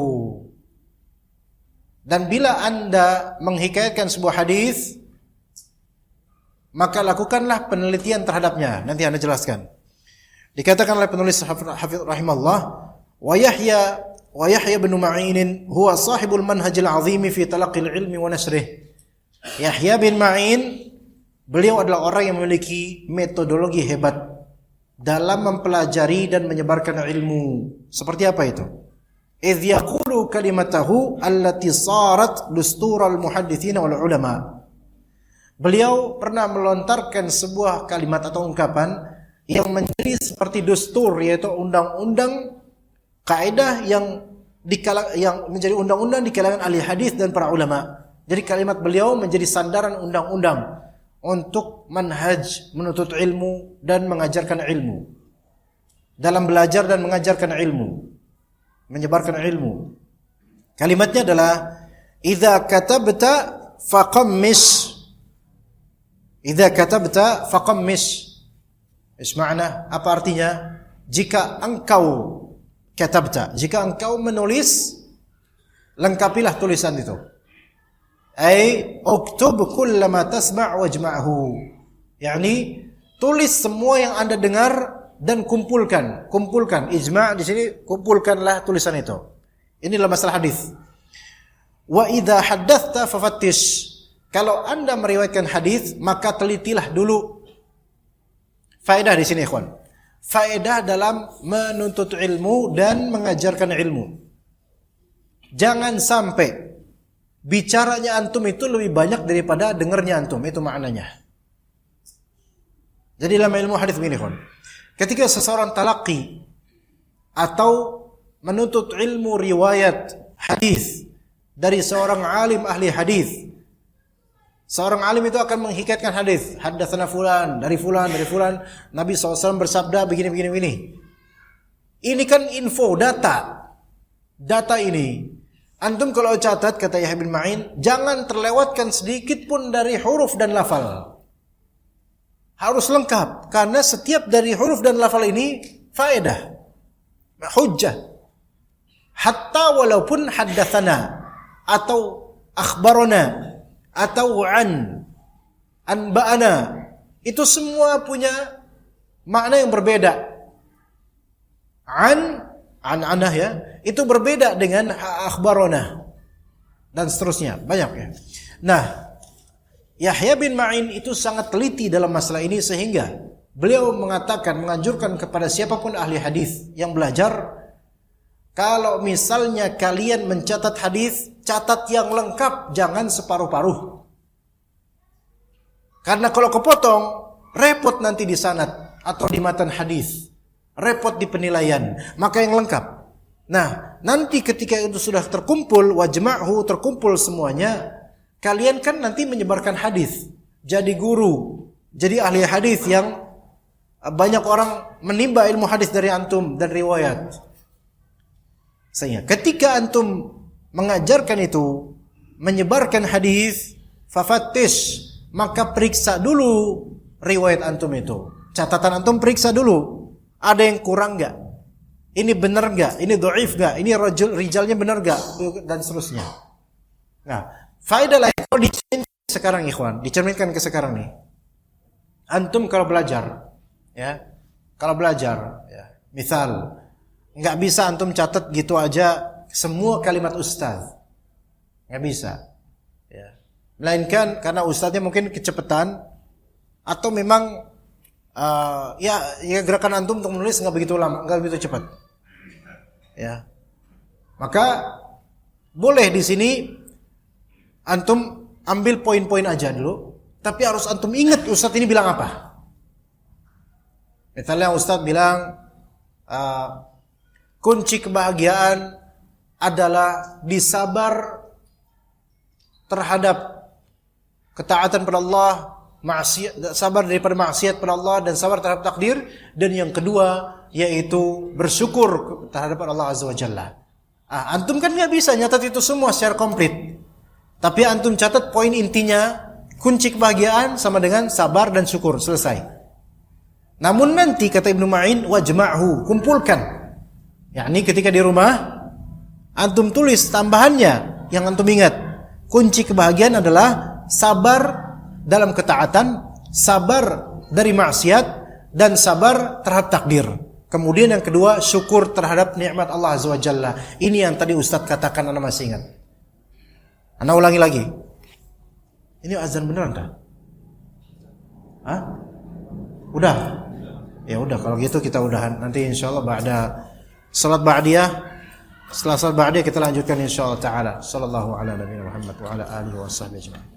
Dan bila Anda menghikayatkan sebuah hadis, maka lakukanlah penelitian terhadapnya. Nanti Anda jelaskan. Dikatakan oleh penulis Hafidz rahimahullah, wa Yahya bin Ma'in huwa sahibul manhajil azim fi talaqqil ilmi wa nasrih. Yahya bin Ma'in, beliau adalah orang yang memiliki metodologi hebat dalam mempelajari dan menyebarkan ilmu. Seperti apa itu? Idh yaqulu kalimatahu allati sarat dustural muhadditsin wal ulama. Beliau pernah melontarkan sebuah kalimat atau ungkapan yang menjadi seperti dustur, yaitu undang-undang kaidah yang menjadi undang-undang di kalangan ahli hadis dan para ulama. Jadi kalimat beliau menjadi sandaran undang-undang untuk manhaj menuntut ilmu dan mengajarkan ilmu. Dalam belajar dan mengajarkan ilmu, menyebarkan ilmu. Kalimatnya adalah idza katabta faqammis. Idza katabta faqammis. Isma'na, apa artinya? Jika engkau katabta, jika engkau menulis, lengkapilah tulisan itu. Ai uktub kullama tasma' wajma'hu. Yani tulis semua yang Anda dengar dan kumpulkan. Ijma' di sini, kumpulkanlah tulisan itu. Inilah masalah hadis. Wa idza haddatsta fafattish. Kalau Anda meriwayatkan hadis, maka telitilah dulu. Faedah di sini, ikhwan. Faedah dalam menuntut ilmu dan mengajarkan ilmu. Jangan sampai bicaranya antum itu lebih banyak daripada dengarnya antum. Itu maknanya. Jadi dalam ilmu hadis begini, ikhwan. Ketika seseorang talaqi atau menuntut ilmu riwayat hadis dari seorang alim ahli hadis, seorang alim itu akan menghikayatkan hadis. Haddatsana fulan, dari fulan, Nabi SAW bersabda begini. Ini kan info, data ini. Antum kalau catat, kata Yahya bin Ma'in, jangan terlewatkan sedikit pun dari huruf dan lafal. Harus lengkap, karena setiap dari huruf dan lafal ini faedah, hujjah. Hatta walaupun haddatsana atau akhbarana atau anba'ana, itu semua punya makna yang berbeda. An'anah ya, itu berbeda dengan akhbarana dan seterusnya, banyak ya. Nah, Yahya bin Ma'in itu sangat teliti dalam masalah ini sehingga beliau menganjurkan kepada siapapun ahli hadis yang belajar, kalau misalnya kalian mencatat hadis, catat yang lengkap, jangan separuh-paruh. Karena kalau kepotong, repot nanti di sanad atau di matan hadis, repot di penilaian. Maka yang lengkap. Nah, nanti ketika itu sudah terkumpul, wajma'hu, terkumpul semuanya, kalian kan nanti menyebarkan hadis, jadi guru, jadi ahli hadis yang banyak orang menimba ilmu hadis dari antum dan riwayat. Sehingga ketika antum mengajarkan itu, menyebarkan hadis, fafattish, maka periksa dulu riwayat antum itu. Catatan antum periksa dulu. Ada yang kurang enggak? Ini benar enggak? Ini dhaif enggak? Ini rijalnya benar enggak? Dan seterusnya. Nah, faedah lain kalau dicerminkan sekarang, ikhwan, dicerminkan ke sekarang nih. Antum kalau belajar, ya, Misal, nggak bisa antum catat gitu aja semua kalimat ustaz. Nggak bisa. Ya. Melainkan karena ustaznya mungkin kecepatan atau memang ya gerakan antum untuk menulis nggak begitu lama, nggak begitu cepat. Ya. Maka boleh di sini antum ambil poin-poin aja dulu, tapi harus antum ingat ustaz ini bilang apa. Misalnya ustaz bilang kunci kebahagiaan adalah disabar terhadap ketaatan pada Allah, sabar daripada maksiat pada Allah, dan sabar terhadap takdir. Dan yang kedua yaitu bersyukur terhadap Allah Azza wa Jalla. Antum kan nggak bisa nyatat itu semua secara komplit, tapi antum catat poin intinya. Kunci kebahagiaan sama dengan sabar dan syukur, selesai. Namun nanti kata Ibnu Ma'in, wajma'hu, kumpulkan. Yakni ketika di rumah antum tulis tambahannya yang antum ingat. Kunci kebahagiaan adalah sabar dalam ketaatan, sabar dari maksiat, dan sabar terhadap takdir. Kemudian yang kedua, syukur terhadap nikmat Allah Azza wa Jalla. Ini yang tadi Ustaz katakan, Anda masih ingat. Anda ulangi lagi. Ini azan beneran tak? Hah? Udah? Ya udah, kalau gitu kita udahan. Nanti insyaallah ba'da salat ba'diyah, setelah salat ba'diyah kita lanjutkan insyaallah taala. Sallallahu ala nabiyina Muhammad wa ala alihi washabbihi ajma'in.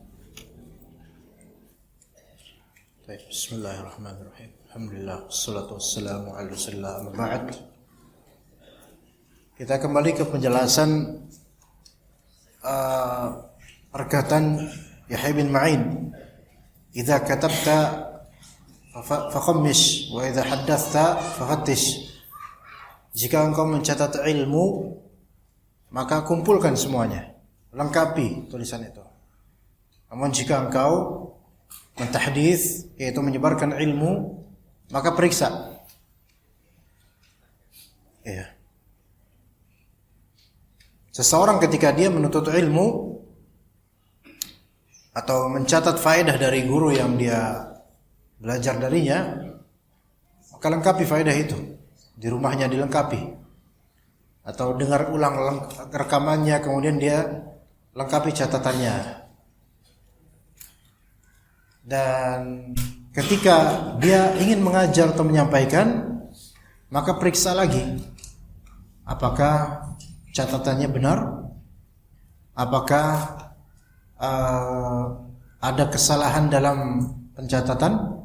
Baik, bismillahirrahmanirrahim. Alhamdulillah, wassalatu wassalamu ala rasulillah, amma ba'd. Kita kembali ke penjelasan perkataan Yahya bin Ma'in. Idza katabta fakhammish wa idza haddathta fafattish. Jika engkau mencatat ilmu, maka kumpulkan semuanya, lengkapi tulisan itu. Namun jika engkau mentahdits, yaitu menyebarkan ilmu, maka periksa. Ya. Seseorang ketika dia menuntut ilmu atau mencatat faedah dari guru yang dia belajar darinya, maka lengkapi faedah itu. Di rumahnya dilengkapi. Atau dengar ulang rekamannya, kemudian dia lengkapi catatannya. Dan ketika dia ingin mengajar atau menyampaikan, maka periksa lagi apakah catatannya benar, apakah ada kesalahan dalam pencatatan,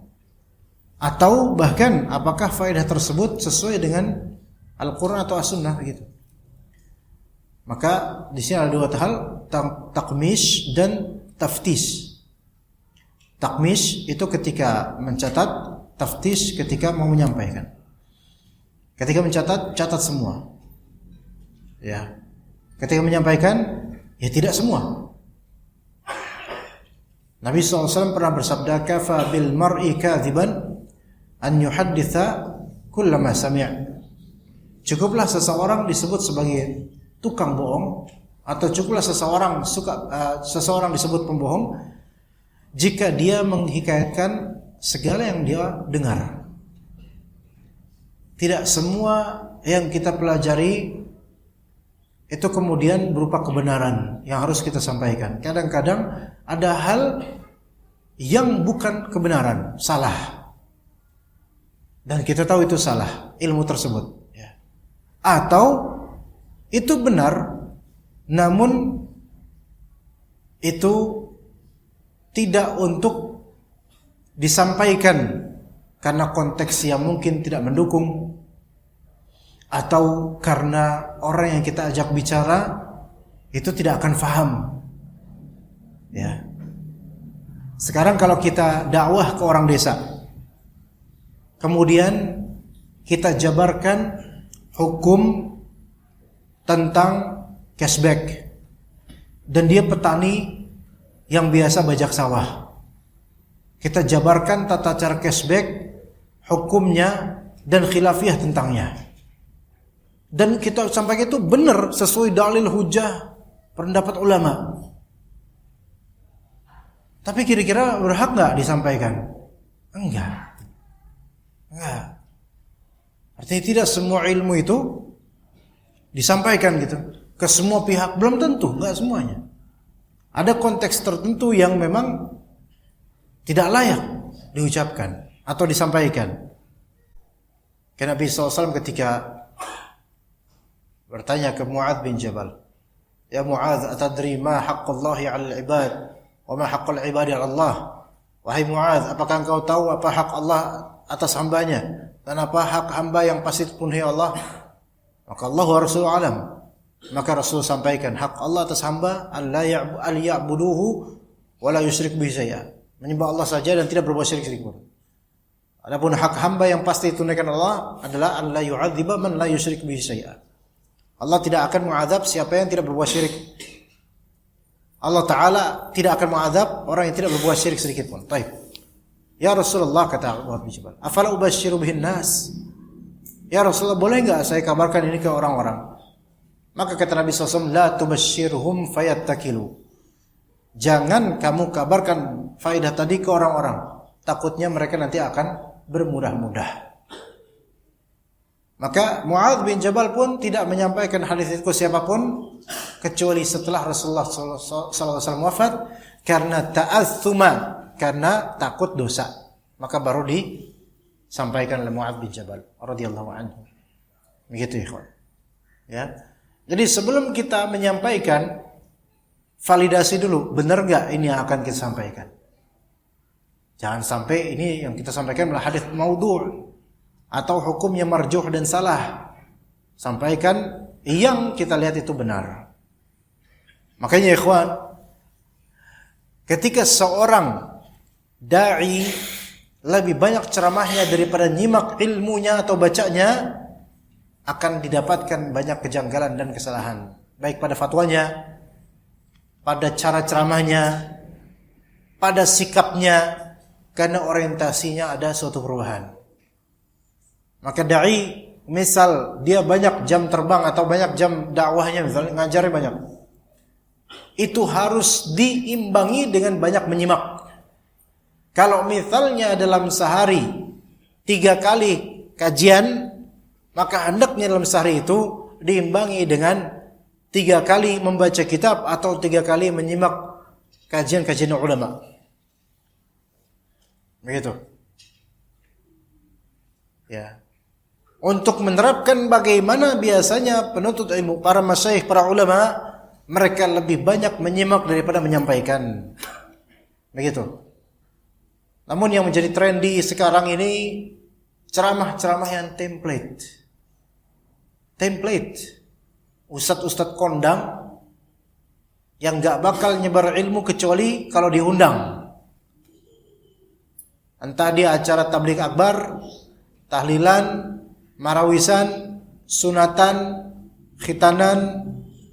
atau bahkan apakah faedah tersebut sesuai dengan Al-Quran atau As-Sunnah gitu. Maka di sini ada dua hal, takmish dan taftish. Takmish itu ketika mencatat, taftish ketika mau menyampaikan. Ketika mencatat, catat semua. Ya. Ketika menyampaikan, ya tidak semua. Nabi SAW pernah bersabda, kafa bil mar'i kadhiban an yuhadditha kullama sami'. Cukuplah seseorang disebut sebagai tukang bohong, atau cukuplah seseorang disebut pembohong jika dia menghikayatkan segala yang dia dengar. Tidak semua yang kita pelajari itu kemudian berupa kebenaran yang harus kita sampaikan. Kadang-kadang ada hal yang bukan kebenaran, salah. Dan kita tahu itu salah, ilmu tersebut. Ya. Atau itu benar, namun itu tidak untuk disampaikan karena konteks yang mungkin tidak mendukung, atau karena orang yang kita ajak bicara itu tidak akan faham. Ya. Sekarang kalau kita dakwah ke orang desa, kemudian kita jabarkan hukum tentang cashback, dan dia petani yang biasa bajak sawah. Kita jabarkan tata cara cashback, hukumnya dan khilafiyah tentangnya. Dan kita sampaikan itu benar sesuai dalil hujah pendapat ulama. Tapi kira-kira berhak nggak disampaikan? Enggak. Artinya tidak semua ilmu itu disampaikan gitu ke semua pihak, belum tentu, enggak semuanya. Ada konteks tertentu yang memang tidak layak diucapkan atau disampaikan. Karena Nabi SAW ketika bertanya ke Mu'adz bin Jabal, "Ya Mu'adz, atadri ma haqqullahi 'alal 'ibad wa ma haqqul 'ibadi 'ala Allah?" Wahai Mu'adz, apakah engkau tahu apa hak Allah atas hambanya dan apa hak hamba yang pasti dipenuhi Allah? Maka Allah wa Rasul alam. Maka Rasul sampaikan hak Allah atas hamba al ya'buduhu wa la yusyrik bihi syai'a. Menyembah Allah saja dan tidak berbuat syirik sedikitpun. Adapun hak hamba yang pasti ditunaikan Allah adalah alla yu'adziba man la yusyrik bihi syai'a. Allah tidak akan mengadab siapa yang tidak berbuat syirik. Allah Ta'ala tidak akan mengadab orang yang tidak berbuat syirik sedikitpun. Baik. Ya Rasulullah, kata Mu'adz bin Jabal, afala ubasyiru bihin nas? Ya Rasulullah, boleh enggak saya kabarkan ini ke orang-orang? Maka kata Nabi SAW, la tubasyirhum fayattakilu. Jangan kamu kabarkan faedah tadi ke orang-orang. Takutnya mereka nanti akan bermudah-mudah. Maka Mu'adz bin Jabal pun tidak menyampaikan hadis itu ke siapapun kecuali setelah Rasulullah SAW wafat, karena ta'atsuma, karena takut dosa. Maka baru disampaikan oleh Mu'adz bin Jabal radhiyallahu anhu. Begitu ikhwan. Ya. Jadi sebelum kita menyampaikan, validasi dulu, benar enggak ini yang akan kita sampaikan. Jangan sampai ini yang kita sampaikan adalah hadis maudhu' atau hukumnya marjuh dan salah. Sampaikan yang kita lihat itu benar. Makanya ikhwan, ketika seorang dai lebih banyak ceramahnya daripada nyimak ilmunya atau bacanya, akan didapatkan banyak kejanggalan dan kesalahan, baik pada fatwanya, pada cara ceramahnya, pada sikapnya, karena orientasinya ada suatu perubahan. Maka dai, misal dia banyak jam terbang atau banyak jam dakwahnya, misalnya ngajarnya banyak, itu harus diimbangi dengan banyak menyimak. Kalau misalnya dalam sehari 3 kali kajian, maka hendaknya dalam sehari itu diimbangi dengan 3 kali membaca kitab atau 3 kali menyimak kajian-kajian ulama. Begitu. Ya. Untuk menerapkan bagaimana biasanya penuntut ilmu, para masyayikh, para ulama, mereka lebih banyak menyimak daripada menyampaikan. Begitu. Namun yang menjadi trendy sekarang ini ceramah-ceramah yang template. Ustadz-ustadz kondang yang gak bakal nyebar ilmu kecuali kalau diundang. Entah dia acara tabligh akbar, tahlilan, marawisan, sunatan, khitanan,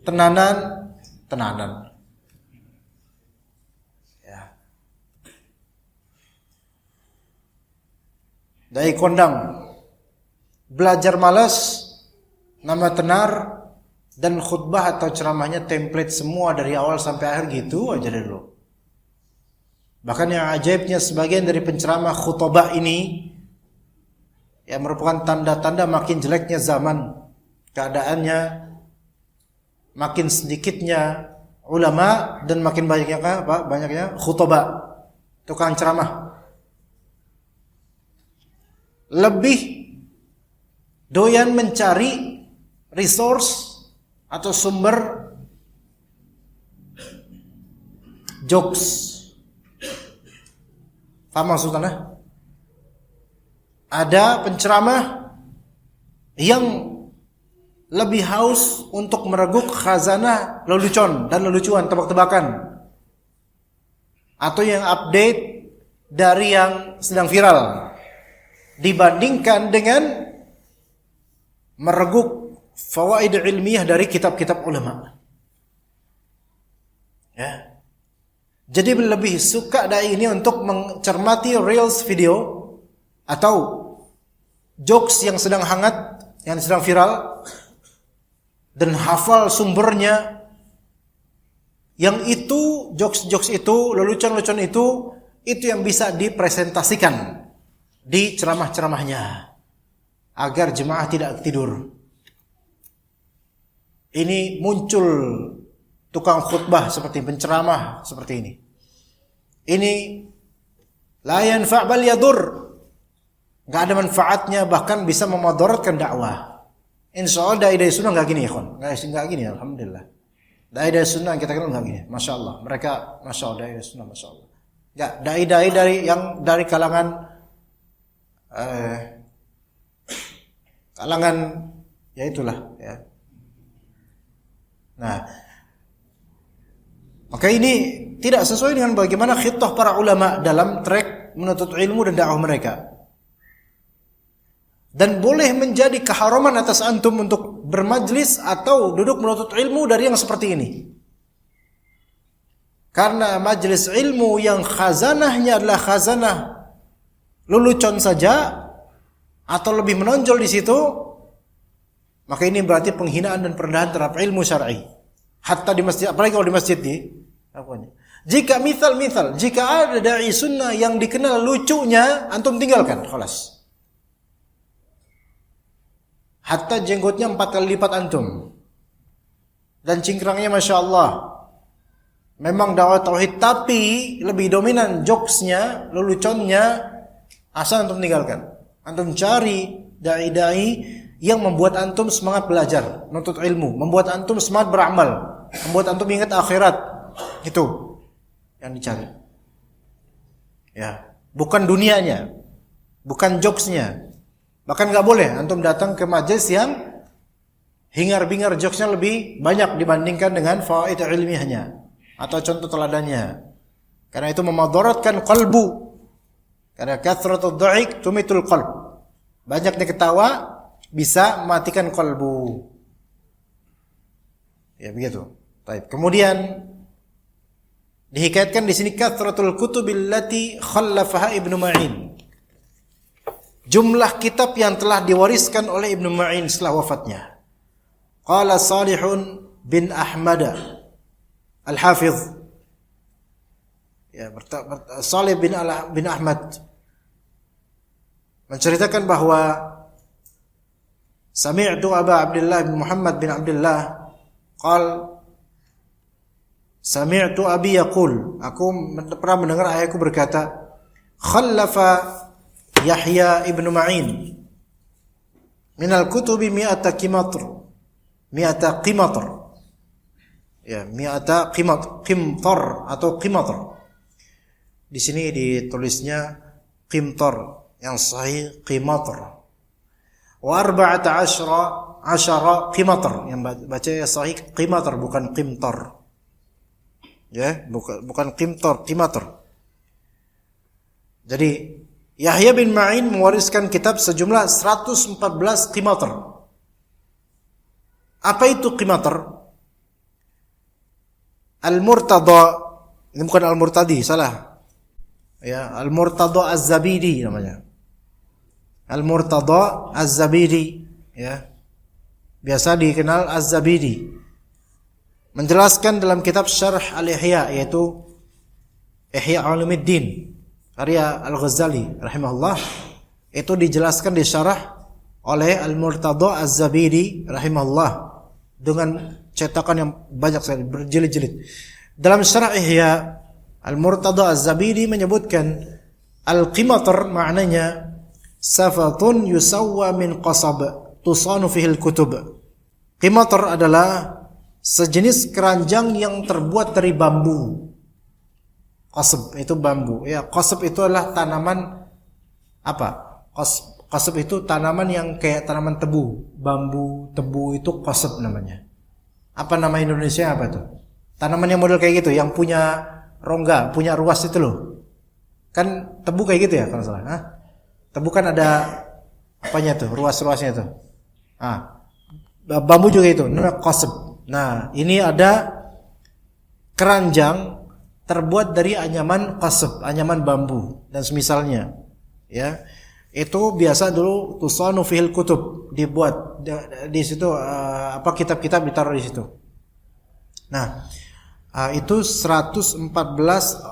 tenanan. Ya. Dai kondang, belajar malas, nama tenar, dan khutbah atau ceramahnya template semua dari awal sampai akhir gitu aja dulu. Bahkan yang ajaibnya, sebagian dari penceramah khutbah ini yang merupakan tanda-tanda makin jeleknya zaman, keadaannya, makin sedikitnya ulama dan makin banyaknya khutbah, tukang ceramah. Lebih doyan mencari resource atau sumber jokes. Paham maksudnya? Ada penceramah yang lebih haus untuk mereguk khazanah lelucon dan lelucuan, tebak-tebakan, atau yang update dari yang sedang viral, dibandingkan dengan mereguk fawaid ilmiah dari kitab-kitab ulama. Ya. Jadi lebih suka dai ini untuk mencermati reels video atau jokes yang sedang hangat, yang sedang viral, dan hafal sumbernya. Yang itu, jokes-jokes itu, lelucon-lelucon itu yang bisa dipresentasikan di ceramah-ceramahnya. agar jemaah tidak tidur. Ini muncul tukang khutbah seperti penceramah seperti ini. Ini la yanfa' bal yadur. Enggak ada manfaatnya, bahkan bisa memadaratkan dakwah. Insyaallah dai-dai sunnah enggak gini, ikhwan. Enggak gini, alhamdulillah. Dai-dai sunnah yang kita kenal enggak gini. Masyaallah. Mereka masyaallah dai sunnah masyaallah. Enggak, dai-dai dari kalangan ya itulah ya. Nah, maka ini tidak sesuai dengan bagaimana khitah para ulama dalam trek menuntut ilmu dan dakwah mereka. Dan boleh menjadi keharaman atas antum untuk bermajlis atau duduk menuntut ilmu dari yang seperti ini. Karena majlis ilmu yang khazanahnya adalah khazanah lelucon saja atau lebih menonjol di situ, maka ini berarti penghinaan dan perendahan terhadap ilmu syar'i. Hatta di masjid, apalagi kalau di masjid jika misal jika ada dai sunnah yang dikenal lucunya, antum tinggalkan, khalas. Hatta jenggotnya 4 kali lipat antum dan cingkrangnya masya Allah, memang dakwah tauhid, tapi lebih dominan jokesnya, leluconnya, asal antum tinggalkan. Antum cari dai-dai yang membuat antum semangat belajar, menuntut ilmu, membuat antum semangat beramal, membuat antum ingat akhirat. Itu yang dicari. Ya, bukan dunianya, bukan jokesnya. Bahkan enggak boleh antum datang ke majelis yang hingar-bingar jokesnya lebih banyak dibandingkan dengan fawaid ilmiahnya atau contoh teladannya. Karena itu memadaratkan qalbu. Karena kathratud dha'ik tumitul qalb. Banyaknya ketawa bisa mematikan qalbu. Ya begitu. Baik. Kemudian dihikayatkan di sini kathratul kutubil lati khallafaha Ibnu Ma'in. Jumlah kitab yang telah diwariskan oleh Ibnu Ma'in setelah wafatnya. Qala Salihun bin Ahmad Al-Hafiz. Ya, Salih bin Ahmad menceritakan bahwa sami'tu Aba Abdullah bin Muhammad bin Abdullah qal sami'tu abi yaqul, aku pernah mendengar ayahku berkata, khallafa Yahya ibnu Ma'in minal kutubi mi'ata qimatr ya, mi'ata qimtar atau qimatr. Di sini ditulisnya qimtar, yang sahih qimatr. Wa arba'ata asyara qimatr, yang baca sahih qimatr bukan qimtar. Ya, bukan qimtar, qimatr. Jadi Yahya bin Ma'in mewariskan kitab sejumlah 114 qimatr. Apa itu qimatr? Al-Murtada, ini bukan Al-Murtadi, salah. Ya, Al-Murtada Az-Zabidi namanya. Al-Murtada Az-Zabidi, ya. Biasa dikenal Az-Zabidi. Menjelaskan dalam kitab Syarh Al-Ihya, yaitu Ihya Ulumuddin karya Al-Ghazali rahimahullah, itu dijelaskan disyarah oleh Al-Murtada Az-Zabidi rahimahullah dengan cetakan yang banyak sekali, berjilid-jilid. Dalam Syarah Ihya, Al-Murtada Az-Zabidi menyebutkan al-qimatr maknanya safatun yusawwa min qasab tusanu fihi al-kutub. Qimatr adalah sejenis keranjang yang terbuat dari bambu. Qasab itu bambu. Ya, qasab itu adalah tanaman apa? Qasab itu tanaman yang kayak tanaman tebu. Bambu, tebu itu qasab namanya. Apa nama Indonesia apa tuh? Tanaman yang model kayak gitu, yang punya rongga, punya ruas itu loh. Kan tebu kayak gitu ya kalau salah. Hah? Tebu kan ada apanya tuh? Ruas-ruasnya tuh. Bambu juga itu, namanya qasab. Nah, ini ada keranjang terbuat dari anyaman qasab, anyaman bambu dan semisalnya. Ya. Itu biasa dulu tusanu fil kutub, dibuat di situ kitab-kitab ditaruh di situ. Nah, itu 114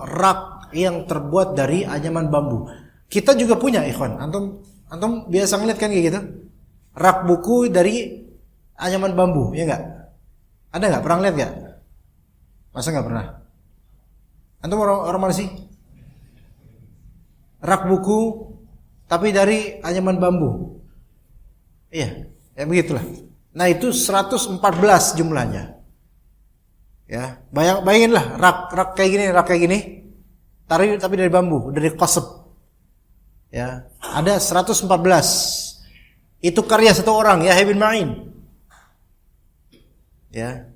rak yang terbuat dari anyaman bambu. Kita juga punya, ikhwan. Antum biasa ngeliat kan kayak gitu? rak buku dari anyaman bambu, ya enggak? Ada enggak? Pernah lihat enggak? Masa enggak pernah? Antum orang mana sih? Rak buku tapi dari anyaman bambu. Iya, ya begitulah. Nah, itu 114 jumlahnya. Ya, bayanginlah rak kayak gini. Tapi dari bambu, dari qasab. Ya, ada 114. Itu karya satu orang, Yahya bin Ma'in. Ya.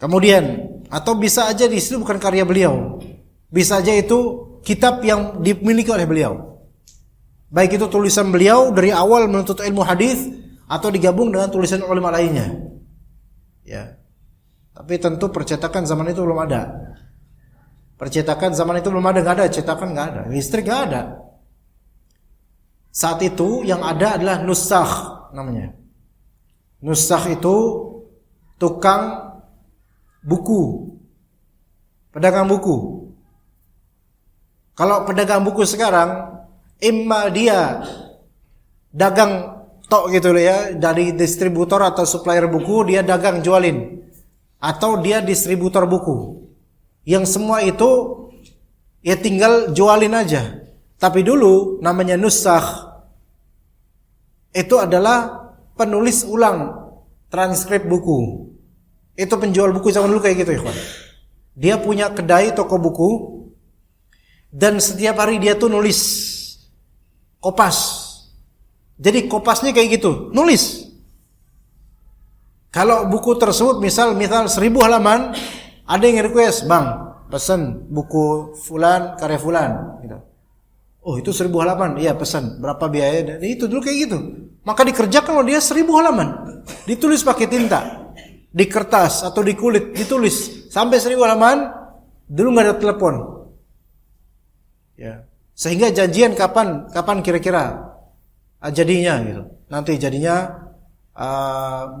Kemudian atau bisa aja di situ bukan karya beliau. Bisa aja itu kitab yang dimiliki oleh beliau. Baik itu tulisan beliau dari awal menuntut ilmu hadis atau digabung dengan tulisan ulama lainnya. Ya. Tapi tentu percetakan zaman itu belum ada. Percetakan zaman itu belum ada, enggak ada cetakan, enggak ada. Listrik enggak ada. Saat itu yang ada adalah nusakh namanya. Nusakh itu tukang buku. Pedagang buku. Kalau pedagang buku sekarang imma dia dagang tok gitu loh ya, dari distributor atau supplier buku dia dagang jualin, atau dia distributor buku. Yang semua itu ya tinggal jualin aja. Tapi dulu namanya nusakh itu adalah penulis ulang transkrip buku. Itu penjual buku zaman dulu kayak gitu ya, kawan. Dia punya kedai toko buku dan setiap hari dia tuh nulis kopas. Jadi kopasnya kayak gitu, nulis. Kalau buku tersebut misal 1000 halaman, ada yang request, "Bang, pesan buku fulan karya fulan," gitu. Oh, itu 1000 halaman. Iya, pesan. Berapa biaya? Itu dulu kayak gitu. Maka dikerjakan oleh dia 1000 halaman. Ditulis pakai tinta, di kertas atau di kulit, ditulis sampai 1000 halaman. Dulu nggak ada telepon. Ya. Sehingga janjian kapan kira-kira jadinya gitu. Nanti jadinya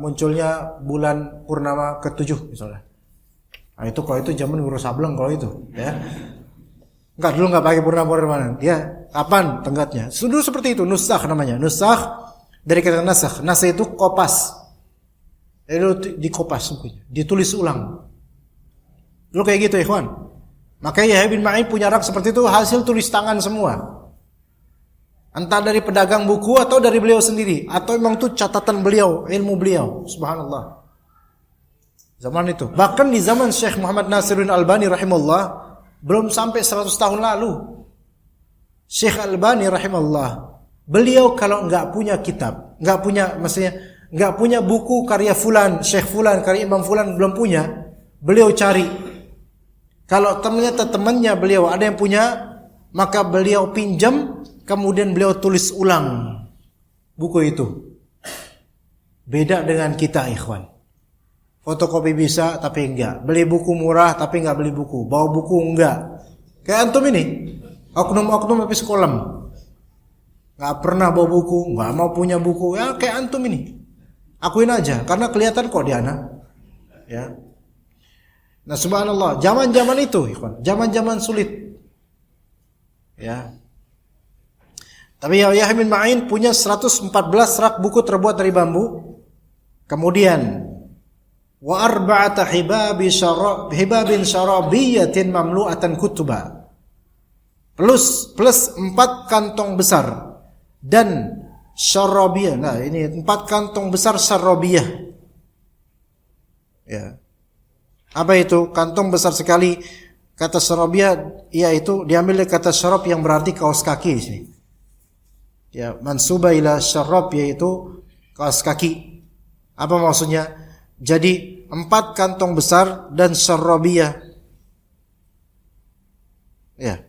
munculnya bulan purnama ke-7 misalnya. Nah, itu kalau itu zaman Guru Sableng kalau itu, ya. Enggak, dulu enggak pakai purnama. Dia kapan tenggatnya? Dulu seperti itu, nusakh namanya. Nusakh dari kata nasakh. Nasakh itu kopas. Itu dikopas bukunya, ditulis ulang. Dulu kayak gitu, ikhwan. Makanya Yahya bin Ma'in punya rak seperti itu, hasil tulis tangan semua. Entah dari pedagang buku atau dari beliau sendiri, atau memang itu catatan beliau, ilmu beliau. Subhanallah. Zaman itu. Bahkan di zaman Syekh Muhammad Nasiruddin Albani rahimahullah, belum sampai 100 tahun lalu. Syekh Albani rahimahullah, beliau kalau enggak punya kitab, enggak punya buku karya fulan, Syekh fulan, karya Imam fulan belum punya, beliau cari. Kalau ternyata temannya beliau ada yang punya, maka beliau pinjam, kemudian beliau tulis ulang buku itu. Beda dengan kita, ikhwan. Fotokopi bisa tapi enggak. Beli buku murah tapi enggak beli buku. Bawa buku enggak. Kayak antum ini. Oknum-oknum habis kolam. Enggak pernah bawa buku, enggak mau punya buku. Ya kayak antum ini. Akuin aja karena kelihatan kok dia anak. Ya. Nah, subhanallah, zaman-zaman itu, ikhwan, zaman-zaman sulit. Ya. Tapi Yahya bin Ma'in punya 114 rak buku terbuat dari bambu. Kemudian wa arba'ata hibabin syarabiyatin mamlu'atan kutuba. Plus 4 kantong besar dan syarabiyah. Nah, ini 4 kantong besar syarabiyah. Ya. Apa itu? Kantong besar sekali. Kata syarabiyah yaitu diambil dari kata syarab yang berarti kaos kaki di sini. Ya, mansuba ila syarab yaitu kaos kaki. Apa maksudnya? Jadi 4 kantong besar dan syarabiyah. Ya.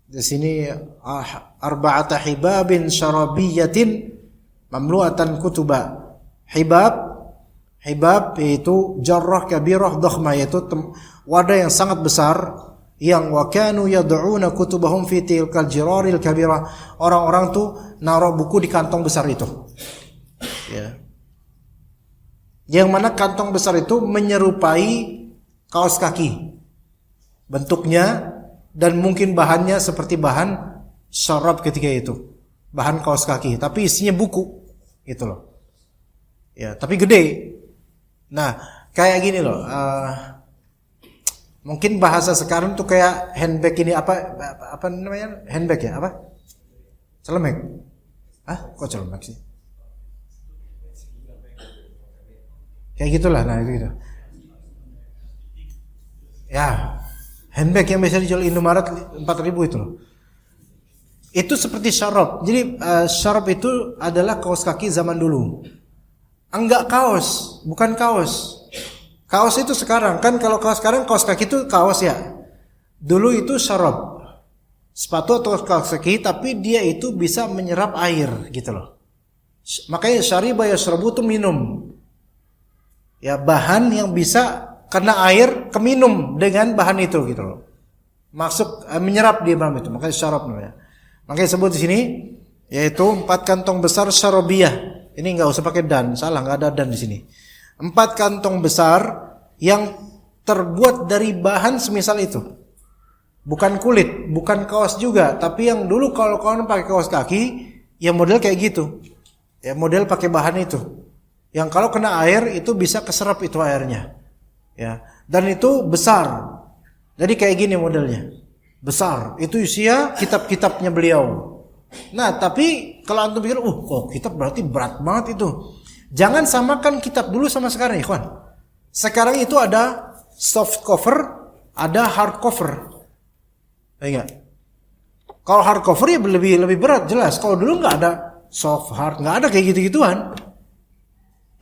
Di sini arba'ata hibabin syarabiyatin mamlu'atan kutuba. Hibab yaitu jarrah kabirah dhakhmah, yaitu wadah yang sangat besar yang wa kanu yad'una kutubahum fi tilkal jiraril kabirah. Orang-orang tuh naruh buku di kantong besar itu. Ya. Yang mana kantong besar itu menyerupai kaos kaki bentuknya dan mungkin bahannya seperti bahan syarab ketika itu. bahan kaos kaki, tapi isinya buku, gitu loh. Ya, tapi gede. Nah, kayak gini loh. Mungkin bahasa sekarang tuh kayak handbag ini apa namanya? Handbag ya? Apa? Celemek. Kok celemek sih? Kayak gitulah. Nah, itu gitu. Ya, handbag yang biasa dijual Indomaret 4.000 itu loh. Itu seperti syarab. Jadi syarab itu adalah kaos kaki zaman dulu. Enggak kaos, bukan kaos. Kaos itu sekarang kan, kalau kaos sekarang kaos kaki itu kaos ya. Dulu itu syarab. Sepatu atau kaos kaki, tapi dia itu bisa menyerap air gitu loh. Makanya syariba yashrabu itu minum. Ya, bahan yang bisa kena air keminum dengan bahan itu gitu loh. Masuk menyerap di dalam itu, makanya syarab namanya. Makanya sebut di sini yaitu 4 kantong besar syarabiyah. Ini enggak usah pakai dan, salah, enggak ada dan di sini. 4 kantong besar yang terbuat dari bahan semisal itu. Bukan kulit, bukan kaos juga, tapi yang dulu kalau kawan pakai kaos kaki, ya model kayak gitu. Ya model pakai bahan itu. Yang kalau kena air itu bisa keserap itu airnya. Ya, dan itu besar. Jadi kayak gini modelnya. Besar. Itu usia kitab-kitabnya beliau. Nah, tapi kalau antum pikir, kok kitab berarti berat banget itu. Jangan samakan kitab dulu sama sekarang, ikhwan. Sekarang itu ada soft cover, ada hard cover. Enggak. Kalau hard cover ya lebih berat jelas. Kalau dulu enggak ada soft hard, enggak ada kayak gitu-gituan.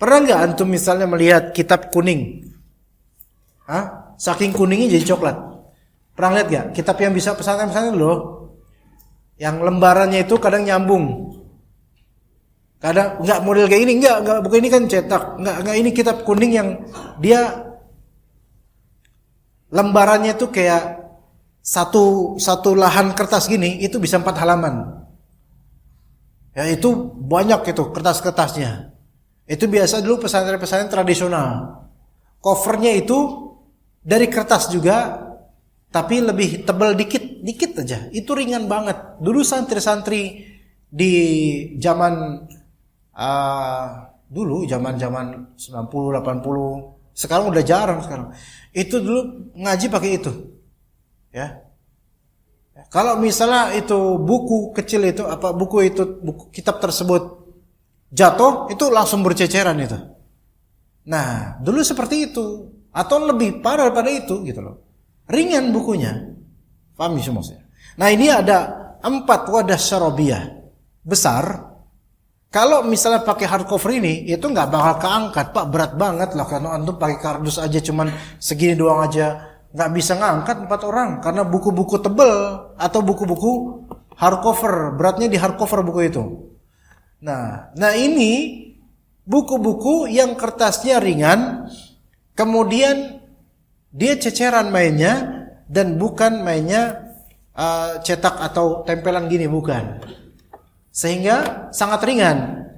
Pernah enggak antum misalnya melihat kitab kuning? Saking kuningnya jadi coklat. Pernah lihat enggak? Kitab yang bisa pesantren-pesantren loh. Yang lembarannya itu kadang nyambung. Kadang enggak model kayak ini, enggak, bukan ini kan cetak. Enggak ini kitab kuning yang dia lembarannya itu kayak satu lahan kertas gini, itu bisa 4 halaman. Ya itu banyak itu kertas-kertasnya. Itu biasa dulu pesantren-pesantren tradisional. Covernya itu dari kertas juga, tapi lebih tebal dikit aja. Itu ringan banget. Dulu santri-santri di zaman dulu zaman 90 80, sekarang udah jarang sekarang. Itu dulu ngaji pakai itu. Ya. Kalau misalnya itu buku kecil itu buku kitab tersebut jatuh, itu langsung berceceran itu. Nah, dulu seperti itu atau lebih parah daripada itu gitu loh. Ringan bukunya. Paham ya maksudnya? Nah, ini ada 4 wadah syarabiyah besar. Kalau misalnya pakai hardcover ini, itu nggak bakal keangkat, Pak, berat banget lah. Karena antum pakai kardus aja cuman segini doang aja, nggak bisa ngangkat 4 orang. Karena buku-buku tebel atau buku-buku hardcover, beratnya di hardcover buku itu. Nah ini buku-buku yang kertasnya ringan, kemudian dia ceceran mainnya dan bukan mainnya cetak atau tempelan gini, bukan. Sehingga sangat ringan.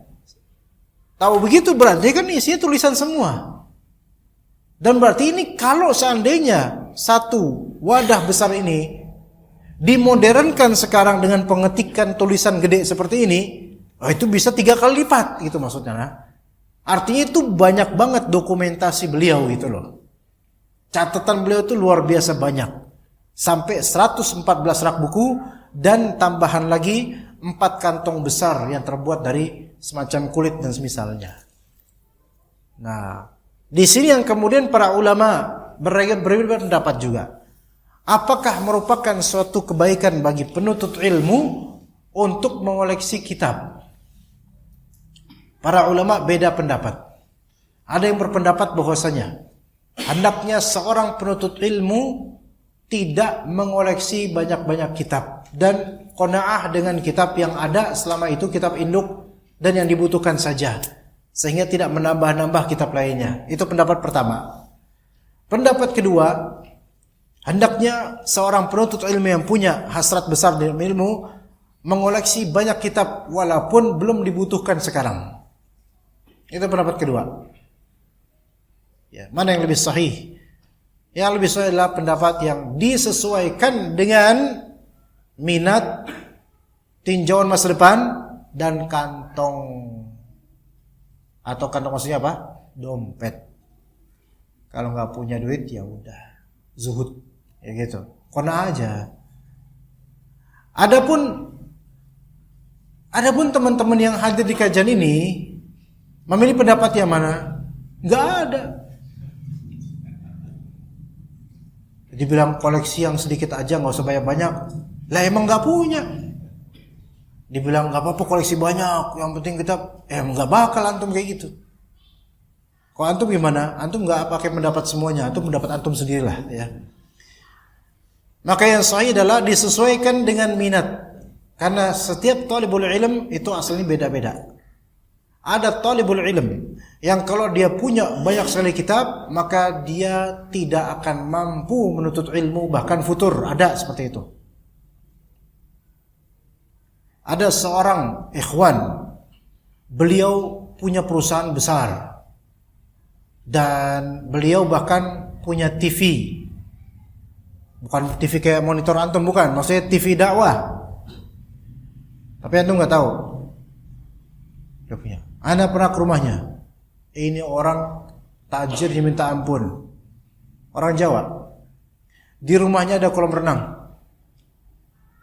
Tahu begitu berarti kan isinya tulisan semua. Dan berarti ini kalau seandainya satu wadah besar ini dimodernkan sekarang dengan pengetikan tulisan gede seperti ini, itu bisa 3 kali lipat gitu maksudnya. Nah. Artinya itu banyak banget dokumentasi beliau gitu loh. Catatan beliau itu luar biasa banyak. Sampai 114 rak buku dan tambahan lagi 4 kantong besar yang terbuat dari semacam kulit dan semisalnya. Nah, di sini yang kemudian para ulama berbeda pendapat juga. Apakah merupakan suatu kebaikan bagi penuntut ilmu untuk mengoleksi kitab? Para ulama beda pendapat. Ada yang berpendapat bahwasanya hendaknya seorang penuntut ilmu tidak mengoleksi banyak-banyak kitab dan qanaah dengan kitab yang ada selama itu kitab induk dan yang dibutuhkan saja, sehingga tidak menambah-nambah kitab lainnya. Itu pendapat pertama. Pendapat kedua, hendaknya seorang penuntut ilmu yang punya hasrat besar dalam ilmu mengoleksi banyak kitab walaupun belum dibutuhkan sekarang. Itu pendapat kedua. Ya, mana yang lebih sahih? Yang lebih sahih adalah pendapat yang disesuaikan dengan minat, tinjauan masa depan, dan kantong. Atau kantong maksudnya apa? Dompet. Kalau nggak punya duit ya udah zuhud, ya gitu. Qanaah aja. Adapun teman-teman yang hadir di kajian ini memilih pendapat yang mana? Nggak ada. Dibilang koleksi yang sedikit aja, nggak usah banyak-banyak. Lah emang nggak punya. Dibilang nggak apa-apa koleksi banyak, yang penting kita nggak bakal antum kayak gitu. Kalau antum gimana? Antum nggak pakai pendapat semuanya, antum pendapat antum sendirilah, ya. Maka yang sahih adalah disesuaikan dengan minat. Karena setiap talibul ilm itu asalnya beda-beda. Ada talibul ilm yang kalau dia punya banyak sekali kitab, maka dia tidak akan mampu menuntut ilmu, bahkan futur. Ada seperti itu. Ada seorang ikhwan, beliau punya perusahaan besar dan beliau bahkan punya TV. Bukan TV kayak monitor antum, bukan, maksudnya TV dakwah. Tapi antum nggak tahu dia punya. Ana pernah ke rumahnya. Ini orang tajir yang minta ampun, orang Jawa. Di rumahnya ada kolam renang.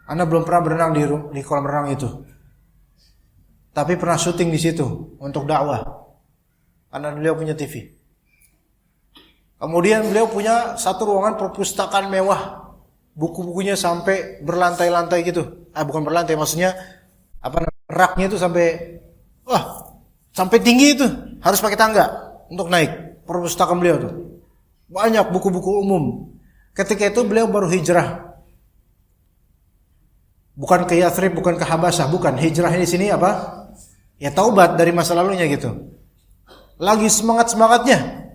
Ana belum pernah berenang di kolam renang itu, tapi pernah syuting di situ untuk dakwah. Karena beliau punya TV. Kemudian beliau punya satu ruangan perpustakaan mewah, buku-bukunya sampai berlantai-lantai gitu. Bukan berlantai, maksudnya raknya itu sampai tinggi itu, harus pakai tangga untuk naik. Perpustakaan beliau tuh banyak buku-buku umum. Ketika itu beliau baru hijrah. Bukan ke Yathrib, bukan ke Habasyah, bukan. Hijrahnya di sini apa? Ya taubat dari masa lalunya gitu. Lagi semangat-semangatnya.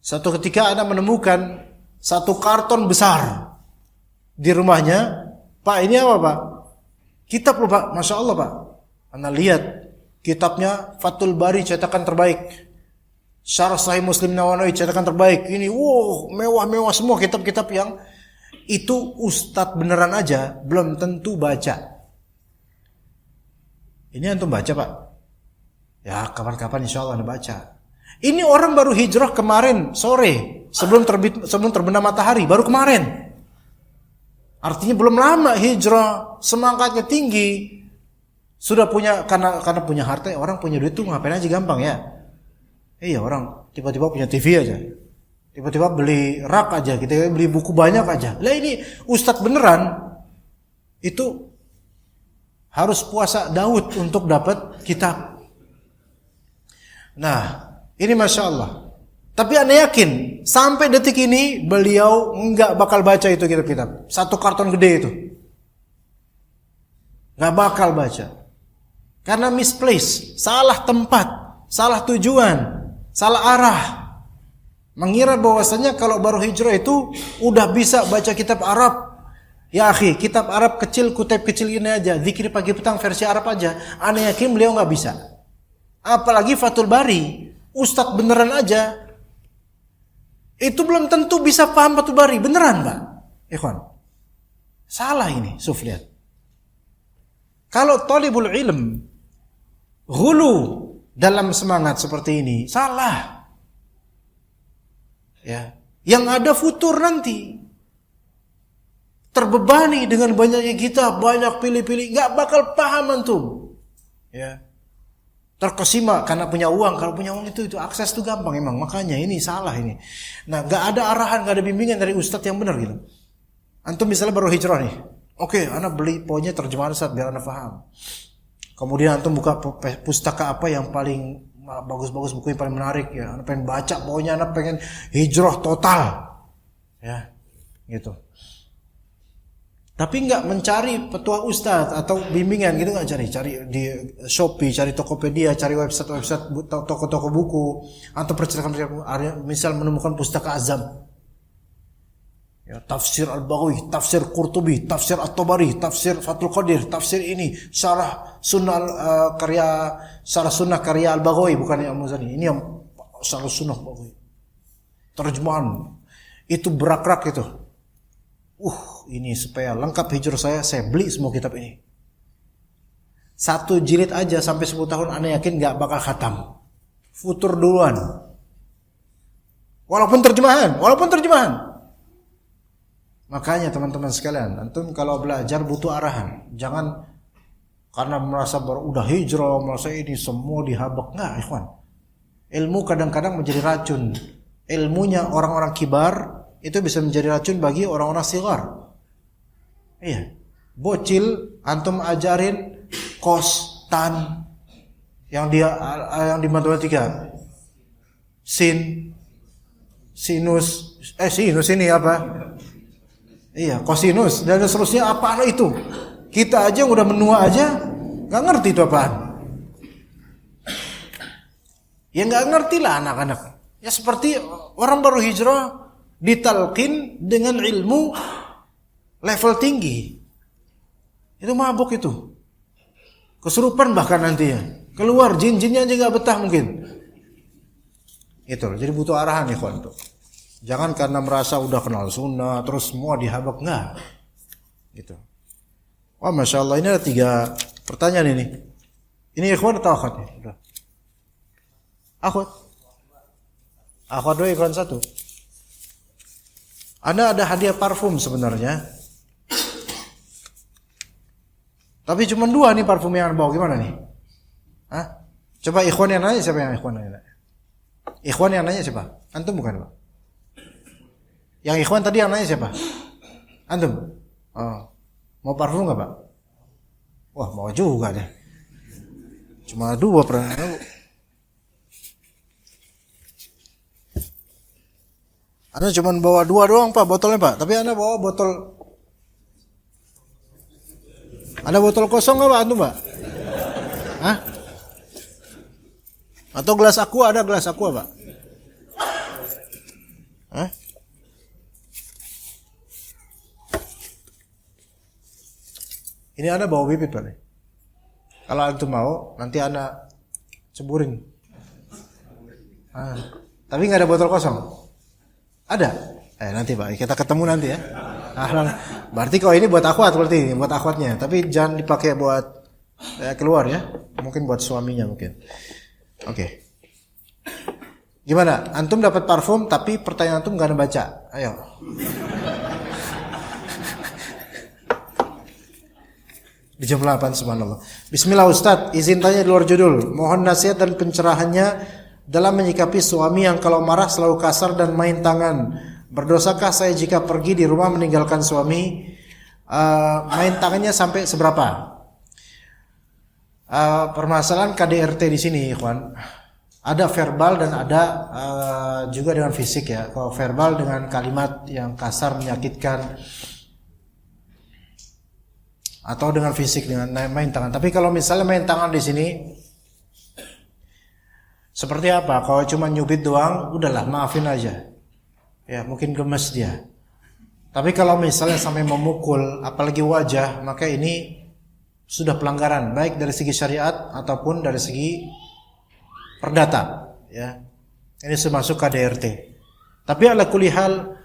Satu ketika Anda menemukan satu karton besar di rumahnya. Pak, ini apa, Pak? Kitab loh, Pak. Masya Allah, Pak. Anda lihat kitabnya Fathul Bari, cetakan terbaik. Syarah Sahih Muslim Nawawi, cetakan terbaik. Ini mewah-mewah semua kitab-kitab yang itu ustadz beneran aja belum tentu baca. Ini antum baca, Pak? Ya kapan-kapan insya Allah Anda baca. Ini orang baru hijrah kemarin sore, sebelum terbenam matahari, baru kemarin. Artinya belum lama hijrah, semangatnya tinggi. Sudah punya, karena punya harta, orang punya duit tuh ngapain aja gampang ya. Iya, orang tiba-tiba punya TV aja. Tiba-tiba beli rak aja, kita beli buku banyak aja. Lah ini ustadz beneran itu harus puasa Daud untuk dapat kitab. Nah, ini Masya Allah. Tapi Anda yakin sampai detik ini beliau nggak bakal baca itu kitab-kitab. Satu karton gede itu nggak bakal baca. Karena misplace, salah tempat, salah tujuan, salah arah. Mengira bahwasanya kalau baru hijrah itu udah bisa baca kitab Arab. Ya akhi, kitab Arab kecil, kutip kecil ini aja, zikir pagi petang versi Arab aja. Anda yakin beliau nggak bisa? Apalagi Fathul Bari, ustadz beneran aja. Itu belum tentu bisa paham Fathul Bari, beneran Pak? Ikhwan, salah ini, sufliat. Kalau talibul ilm ghulu dalam semangat seperti ini, salah. Ya, yang ada futur nanti terbebani dengan banyaknya kitab, banyak pilih-pilih, nggak bakal paham antum. Ya, terkesima karena punya uang. Kalau punya uang itu akses tuh gampang emang. Makanya ini salah ini. Nah, nggak ada arahan, nggak ada bimbingan dari ustadz yang benar gitu. Antum misalnya baru hijrah nih, oke, anak beli pokoknya terjemahan Ustaz biar anak paham. Kemudian antum buka pustaka apa yang paling bagus-bagus, buku yang paling menarik ya. Anak pengen baca, pokoknya anak pengen hijrah total. Ya, gitu. Tapi nggak mencari petua ustadz atau bimbingan gitu, nggak cari di Shopee, cari Tokopedia, cari website toko-toko buku atau percetakan misal menemukan pustaka Azam. Ya, tafsir Al-Baghawi, tafsir Qurtubi, tafsir At-Tabari, tafsir Fathul Qadir, tafsir ini, syarah sunnah karya Al-Baghawi, bukan yang Al-Muzani. Ini yang syarah sunnah Al-Baghawi. Terjemahan itu berak-rak itu. Ini supaya lengkap hijrah saya beli semua kitab ini. 1 jilid aja sampai 10 tahun ana yakin gak bakal khatam. Futur duluan. Walaupun terjemahan. Makanya teman-teman sekalian, antum kalau belajar butuh arahan. Jangan karena merasa baru udah hijrah, merasa ini semua dihabak. Enggak, ikhwan. Ilmu kadang-kadang menjadi racun. Ilmunya orang-orang kibar itu bisa menjadi racun bagi orang-orang sigar. Iya. Bocil antum ajarin kos, tan yang di matematika. Sinus ini apa? Iya, kosinus dan seterusnya apa itu? Kita aja yang udah menua aja nggak ngerti itu apaan. Ya nggak ngerti lah anak-anak. Ya seperti orang baru hijrah ditalkin dengan ilmu level tinggi. Itu mabuk itu. Kesurupan bahkan nanti ya. Keluar jin-jinnya aja nggak betah mungkin. Itu. Jadi butuh arahan ya kawan tuh. Jangan karena merasa udah kenal sunnah terus semua dihabak, enggak. Gitu. Wah, Masya Allah, ini ada 3 pertanyaan ini. Ini ikhwan atau akhwat? Udah. Akhwat. Akhwat 2, ikhwan 1. Anda ada hadiah parfum sebenarnya. Tapi cuma 2 nih parfum yang Anda bawa, gimana nih? Hah? Coba ikhwan yang nanya, siapa yang ikhwan nanya? Ikhwan yang nanya siapa? Antum bukan, Pak? Yang ikhwan tadi yang nanya siapa? Antum? Oh. Mau parfum enggak, Pak? Wah, mau juga deh. Cuma 2 pernah. Anda cuma bawa 2 doang, Pak, botolnya, Pak. Tapi Anda bawa botol. Ada botol kosong enggak, Pak, antum, Pak? Hah? Atau gelas aqua, ada gelas aqua, Pak? Hah? Ini Anda bawa bibit, Pak. Kalau antum mau, nanti Anda ceburin. Tapi nggak ada botol kosong. Ada? Nanti, Pak. Kita ketemu nanti ya. Berarti kalau ini buat akhwat, berarti ini buat akhwatnya. Tapi jangan dipakai buat keluar ya. Mungkin buat suaminya mungkin. Oke. Gimana? Antum dapat parfum, tapi pertanyaan antum nggak ada baca. Ayo. Di jam 8, subhanallah. Bismillah Ustadz, izin tanya di luar judul. Mohon nasihat dan pencerahannya dalam menyikapi suami yang kalau marah selalu kasar dan main tangan. Berdosakah saya jika pergi di rumah meninggalkan suami? Main tangannya sampai seberapa? Permasalahan KDRT di sini, ikhwan. Ada verbal dan ada juga dengan fisik ya. Kalau verbal dengan kalimat yang kasar menyakitkan, atau dengan fisik dengan main tangan. Tapi kalau misalnya main tangan di sini seperti apa? Kalau cuma nyubit doang, udahlah maafin aja. Ya, mungkin gemes dia. Tapi kalau misalnya sampai memukul apalagi wajah, maka ini sudah pelanggaran baik dari segi syariat ataupun dari segi perdata, ya. Ini termasuk KDRT. Tapi ala kulli hal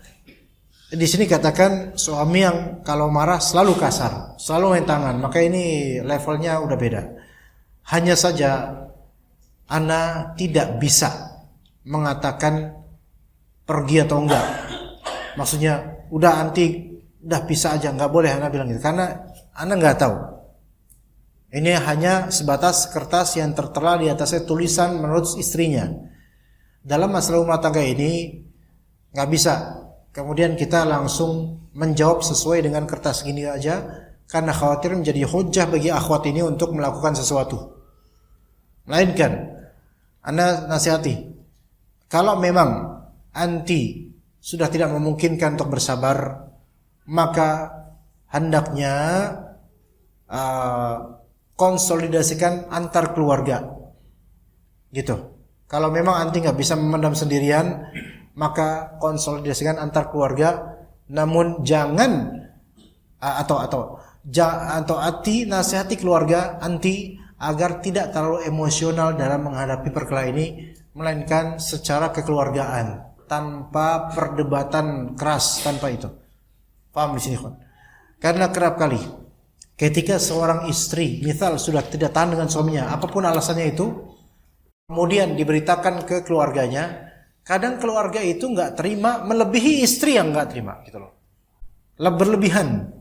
di sini katakan suami yang kalau marah selalu kasar, selalu main tangan, maka ini levelnya udah beda. Hanya saja Ana tidak bisa mengatakan pergi atau enggak. Maksudnya udah udah bisa aja, enggak boleh Ana bilang gitu karena Ana enggak tahu. Ini hanya sebatas kertas yang tertera di atasnya tulisan menurut istrinya. Dalam masalah rumah tangga ini enggak bisa kemudian kita langsung menjawab sesuai dengan kertas gini aja karena khawatir menjadi hujah bagi akhwat ini untuk melakukan sesuatu. Melainkan Anda nasihati, kalau memang anti sudah tidak memungkinkan untuk bersabar, maka hendaknya konsolidasikan antar keluarga. Gitu. Kalau memang anti nggak bisa memendam sendirian, maka konsolidasikan antar keluarga, namun jangan atau anti nasihati keluarga anti agar tidak terlalu emosional dalam menghadapi perkara ini, melainkan secara kekeluargaan tanpa perdebatan keras, tanpa itu. Paham di sini, Khon? Karena kerap kali Ketika seorang istri misal sudah tidak tahan dengan suaminya, apapun alasannya itu, kemudian diberitakan ke keluarganya, kadang keluarga itu nggak terima, melebihi istri yang nggak terima, gitu loh. Berlebihan.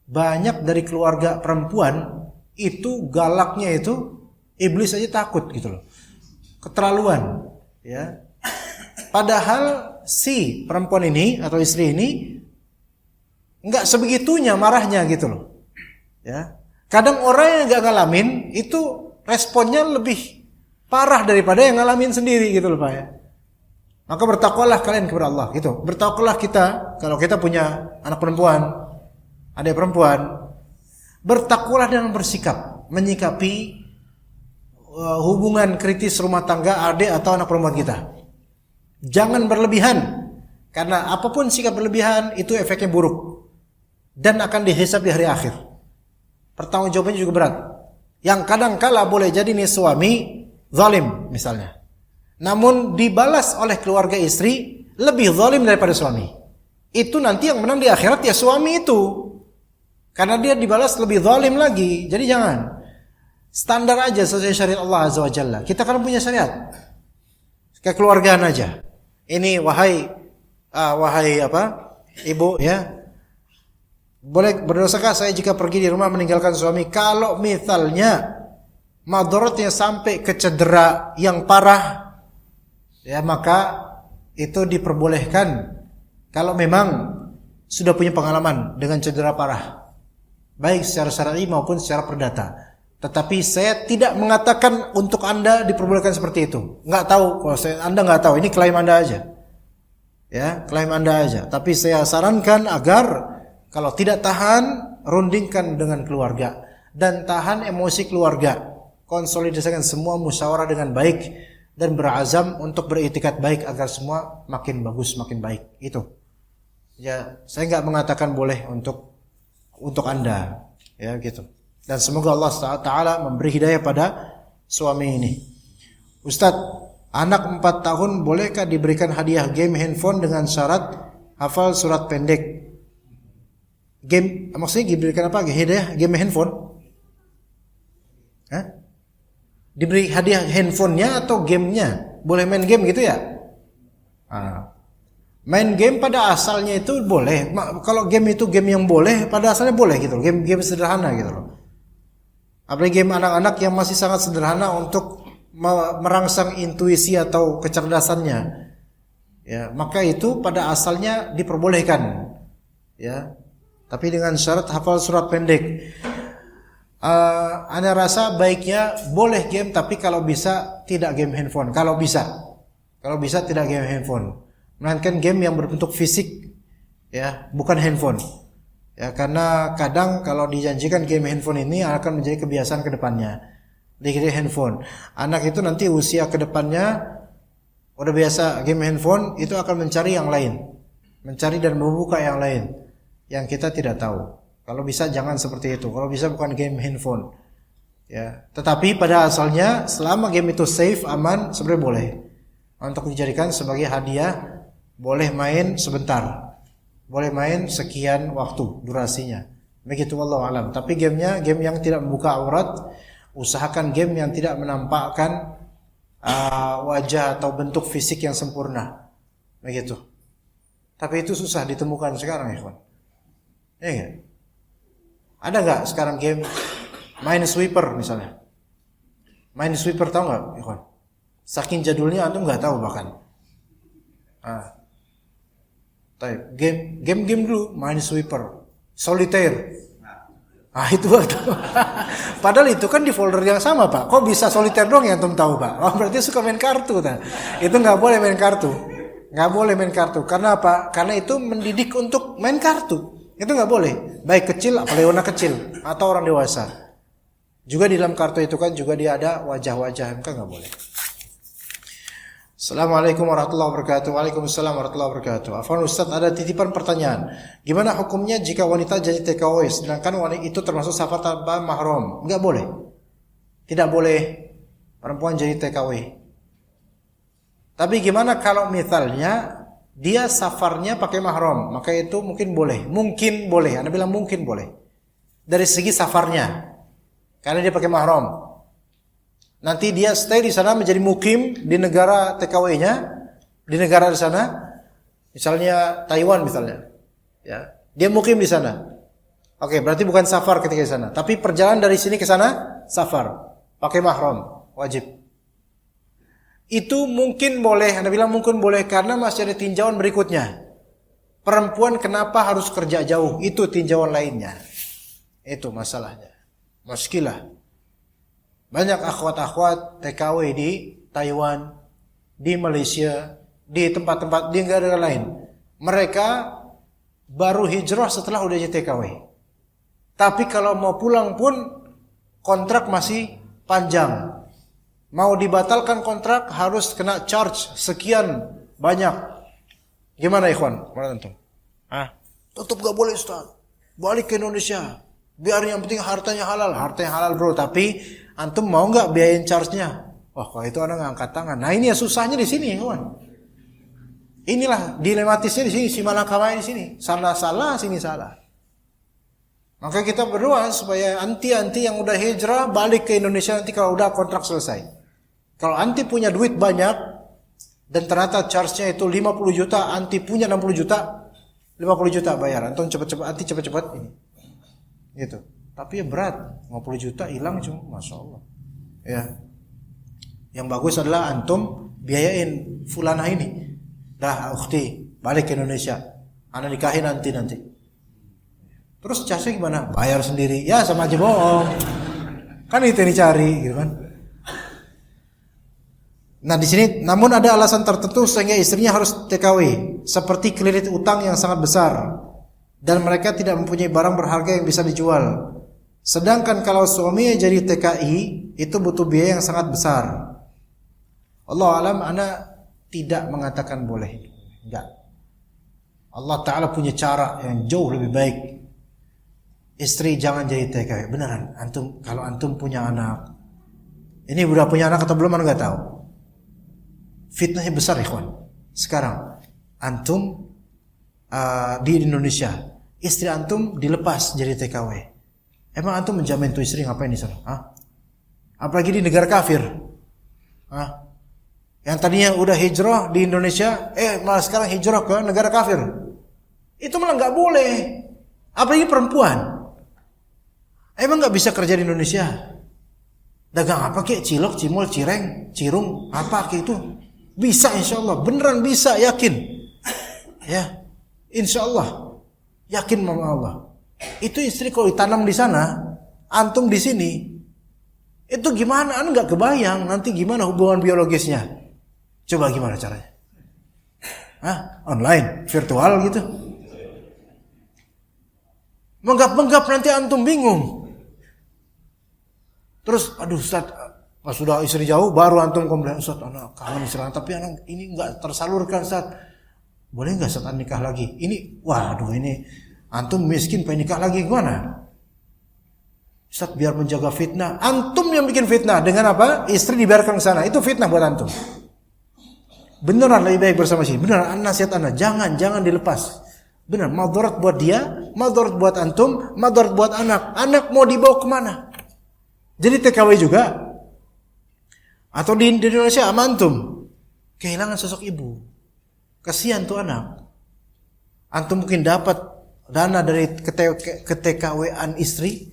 Banyak dari keluarga perempuan itu galaknya itu iblis aja takut, gitu loh. Keterlaluan, ya. Padahal si perempuan ini atau istri ini nggak sebegitunya marahnya, gitu loh. Ya. Kadang orang yang nggak ngalamin itu responnya lebih parah daripada yang ngalamin sendiri, gitu loh Pak ya. Maka bertakwalah kalian kepada Allah, gitu. Bertakwalah kita kalau kita punya anak perempuan, adik perempuan, bertakwalah dengan bersikap menyikapi hubungan kritis rumah tangga adik atau anak perempuan kita. Jangan berlebihan, karena apapun sikap berlebihan itu efeknya buruk dan akan dihisab di hari akhir. Pertanggungjawabannya juga berat. Yang kadang kala boleh jadi nih suami zalim misalnya, namun dibalas oleh keluarga istri lebih zalim daripada suami. Itu nanti yang menang di akhirat ya suami itu, karena dia dibalas lebih zalim lagi. Jadi jangan standar aja sesuai syariat Allah Azza wa Jalla. Kita kan punya syariat kekeluargaan aja. Ini wahai ibu ya, boleh berdosakah saya jika pergi di rumah meninggalkan suami? Kalau misalnya madaratnya sampai ke cedera yang parah, ya maka itu diperbolehkan kalau memang sudah punya pengalaman dengan cedera parah, baik secara syar'i maupun secara perdata. Tetapi saya tidak mengatakan untuk Anda diperbolehkan seperti itu. Nggak tahu, kalau Anda nggak tahu, ini klaim Anda aja. Ya, klaim Anda aja. Tapi saya sarankan agar kalau tidak tahan, rundingkan dengan keluarga dan tahan emosi keluarga. Konsolidasikan semua musyawarah dengan baik dan berazam untuk beriktikad baik agar semua makin bagus, makin baik. Itu. Ya, saya nggak mengatakan boleh untuk Anda, ya gitu. Dan semoga Allah Taala memberi hidayah pada suami ini. Ustadz, anak 4 tahun bolehkah diberikan hadiah game handphone dengan syarat hafal surat pendek? Game, maksudnya diberikan apa? Hadiah game handphone? Hah? Diberi hadiah handphonenya atau gamenya? Boleh main game gitu ya? Main game pada asalnya itu boleh. Kalau game itu game yang boleh, pada asalnya boleh gitu. Game sederhana gitu loh. Apalagi game anak-anak yang masih sangat sederhana untuk merangsang intuisi atau kecerdasannya. Ya, maka itu pada asalnya diperbolehkan. Ya. Tapi dengan syarat hafal surat pendek. Anda rasa baiknya boleh game, tapi kalau bisa tidak game handphone. Kalau bisa tidak game handphone. Melainkan game yang berbentuk fisik, ya, bukan handphone. Ya, karena kadang kalau dijanjikan game handphone ini akan menjadi kebiasaan ke depannya. Dikira handphone. Anak itu nanti usia ke depannya udah biasa game handphone, itu akan mencari yang lain. Mencari dan membuka yang lain yang kita tidak tahu. Kalau bisa jangan seperti itu. Kalau bisa bukan game handphone. Ya, tetapi pada asalnya selama game itu safe, aman, sebenarnya boleh. Untuk dijadikan sebagai hadiah, boleh main sebentar. Boleh main sekian waktu durasinya. Begitu wallahu alam. Tapi gamenya game yang tidak membuka aurat. Usahakan game yang tidak menampakkan wajah atau bentuk fisik yang sempurna. Begitu. Tapi itu susah ditemukan sekarang ya kawan. Ya enggak? Ada enggak sekarang game Minesweeper misalnya? Minesweeper tahu enggak, ikhwan? Saking jadulnya antum enggak tahu bahkan. Game dulu Minesweeper, Solitaire. Itu padahal itu kan di folder yang sama, Pak. Kok bisa Solitaire dong yang antum tahu, Pak? Oh, berarti suka main kartu ta. Itu enggak boleh main kartu. Enggak boleh main kartu. Karena apa? Karena itu mendidik untuk main kartu. Itu nggak boleh, baik kecil apalagi anak kecil atau orang dewasa. Juga di dalam kartu itu kan juga dia ada wajah-wajah, kan nggak boleh. Assalamualaikum warahmatullahi wabarakatuh. Waalaikumsalam warahmatullahi wabarakatuh. Afwan Ustaz, ada titipan pertanyaan. Gimana hukumnya jika wanita jadi TKW sedangkan wanita itu termasuk safar tanpa mahram? Nggak boleh. Tidak boleh perempuan jadi TKW. Tapi gimana kalau misalnya dia safarnya pakai mahram, maka itu mungkin boleh. Mungkin boleh. Anda bilang mungkin boleh. dari segi safarnya, karena dia pakai mahram. Nanti dia stay di sana menjadi mukim di negara TKW-nya, di negara di sana, misalnya Taiwan misalnya, ya, dia mukim di sana. Oke, berarti bukan safar ketika di sana, tapi perjalanan dari sini ke sana safar, pakai mahram, wajib. Itu mungkin boleh, Anda bilang mungkin boleh karena masih ada tinjauan berikutnya. Perempuan kenapa harus kerja jauh? Itu tinjauan lainnya. Itu masalahnya. Muskilah. Banyak akhwat-akhwat TKW di Taiwan, di Malaysia, di tempat-tempat di negara lain. Mereka baru hijrah setelah udah jadi TKW. Tapi kalau mau pulang pun kontrak masih panjang. Mau dibatalkan kontrak harus kena charge sekian banyak. Gimana ikhwan? Mana antum? Tetap gak boleh Ustaz. Balik ke Indonesia. Biar yang penting hartanya halal. Hartanya halal bro. Tapi antum mau gak biayain charge-nya? Wah kalau itu anak ngangkat tangan. Nah ini ya susahnya di sini ikhwan. Inilah dilematisnya di sini. Si malakawai di sini. Sana salah, sini salah. Maka kita berdoa supaya anti-anti yang udah hijrah balik ke Indonesia nanti kalau udah kontrak selesai. Kalau anti punya duit banyak dan ternyata charge-nya itu 50 juta, anti punya 60 juta, 50 juta bayar. Antum cepat-cepat, anti cepat-cepat ini. Gitu. Tapi ya berat, 50 juta hilang cuma, Masya Allah. Ya. Yang bagus adalah antum biayain fulanah ini. Dah, ukhti, balik ke Indonesia. Ana nikahin nanti. Terus charge-nya gimana? Bayar sendiri. Ya sama aja bohong. Kan itu yang dicari, gitu kan. Nah di sini, namun ada alasan tertentu sehingga istrinya harus TKW, seperti kredit utang yang sangat besar, dan mereka tidak mempunyai barang berharga yang bisa dijual. Sedangkan kalau suaminya jadi TKI, itu butuh biaya yang sangat besar. Allah alam, ana tidak mengatakan boleh, enggak. Allah Ta'ala punya cara yang jauh lebih baik. Istri jangan jadi TKW, beneran. Antum kalau antum punya anak, ini udah punya anak atau belum, anda nggak tahu. Fitnahnya besar ikhwan. Sekarang antum di Indonesia, istri antum dilepas jadi TKW. Emang antum menjamin tuh istri ngapain di sana? Apalagi di negara kafir. Yang tadinya udah hijrah di Indonesia, malah sekarang hijrah ke negara kafir. Itu malah nggak boleh. Apalagi perempuan. Emang nggak bisa kerja di Indonesia? Dagang apa kek? Cilok, cimol, cireng, cirung, apa kek itu? Bisa insya Allah, beneran bisa, yakin. Ya, insya Allah, yakin sama Allah. Itu istri kalau ditanam di sana, antum di sini, itu gimana? Anda nggak kebayang nanti gimana hubungan biologisnya. Coba gimana caranya? Online, virtual gitu. Menggap-menggap nanti antum bingung. Terus, aduh Ustaz, pas sudah istri jauh, baru antum komplain, Ustaz, anak kangen istri, tapi anak ini nggak tersalurkan, Ustaz. Boleh nggak Ustaz nikah lagi? Ini, waduh ini antum miskin pengen nikah lagi gimana? Ustaz biar menjaga fitnah. Antum yang bikin fitnah dengan apa? Istri dibiarkan ke sana, itu fitnah buat antum. Beneran lebih baik bersama sih. Beneran nasihat anak, jangan dilepas. Benar, madarat buat dia, madarat buat antum, madarat buat anak. Anak mau dibawa kemana? Jadi TKW juga. Atau di Indonesia amantum kehilangan sosok ibu. Kasihan tuh anak. Antum mungkin dapat dana dari ke-TKW-an istri,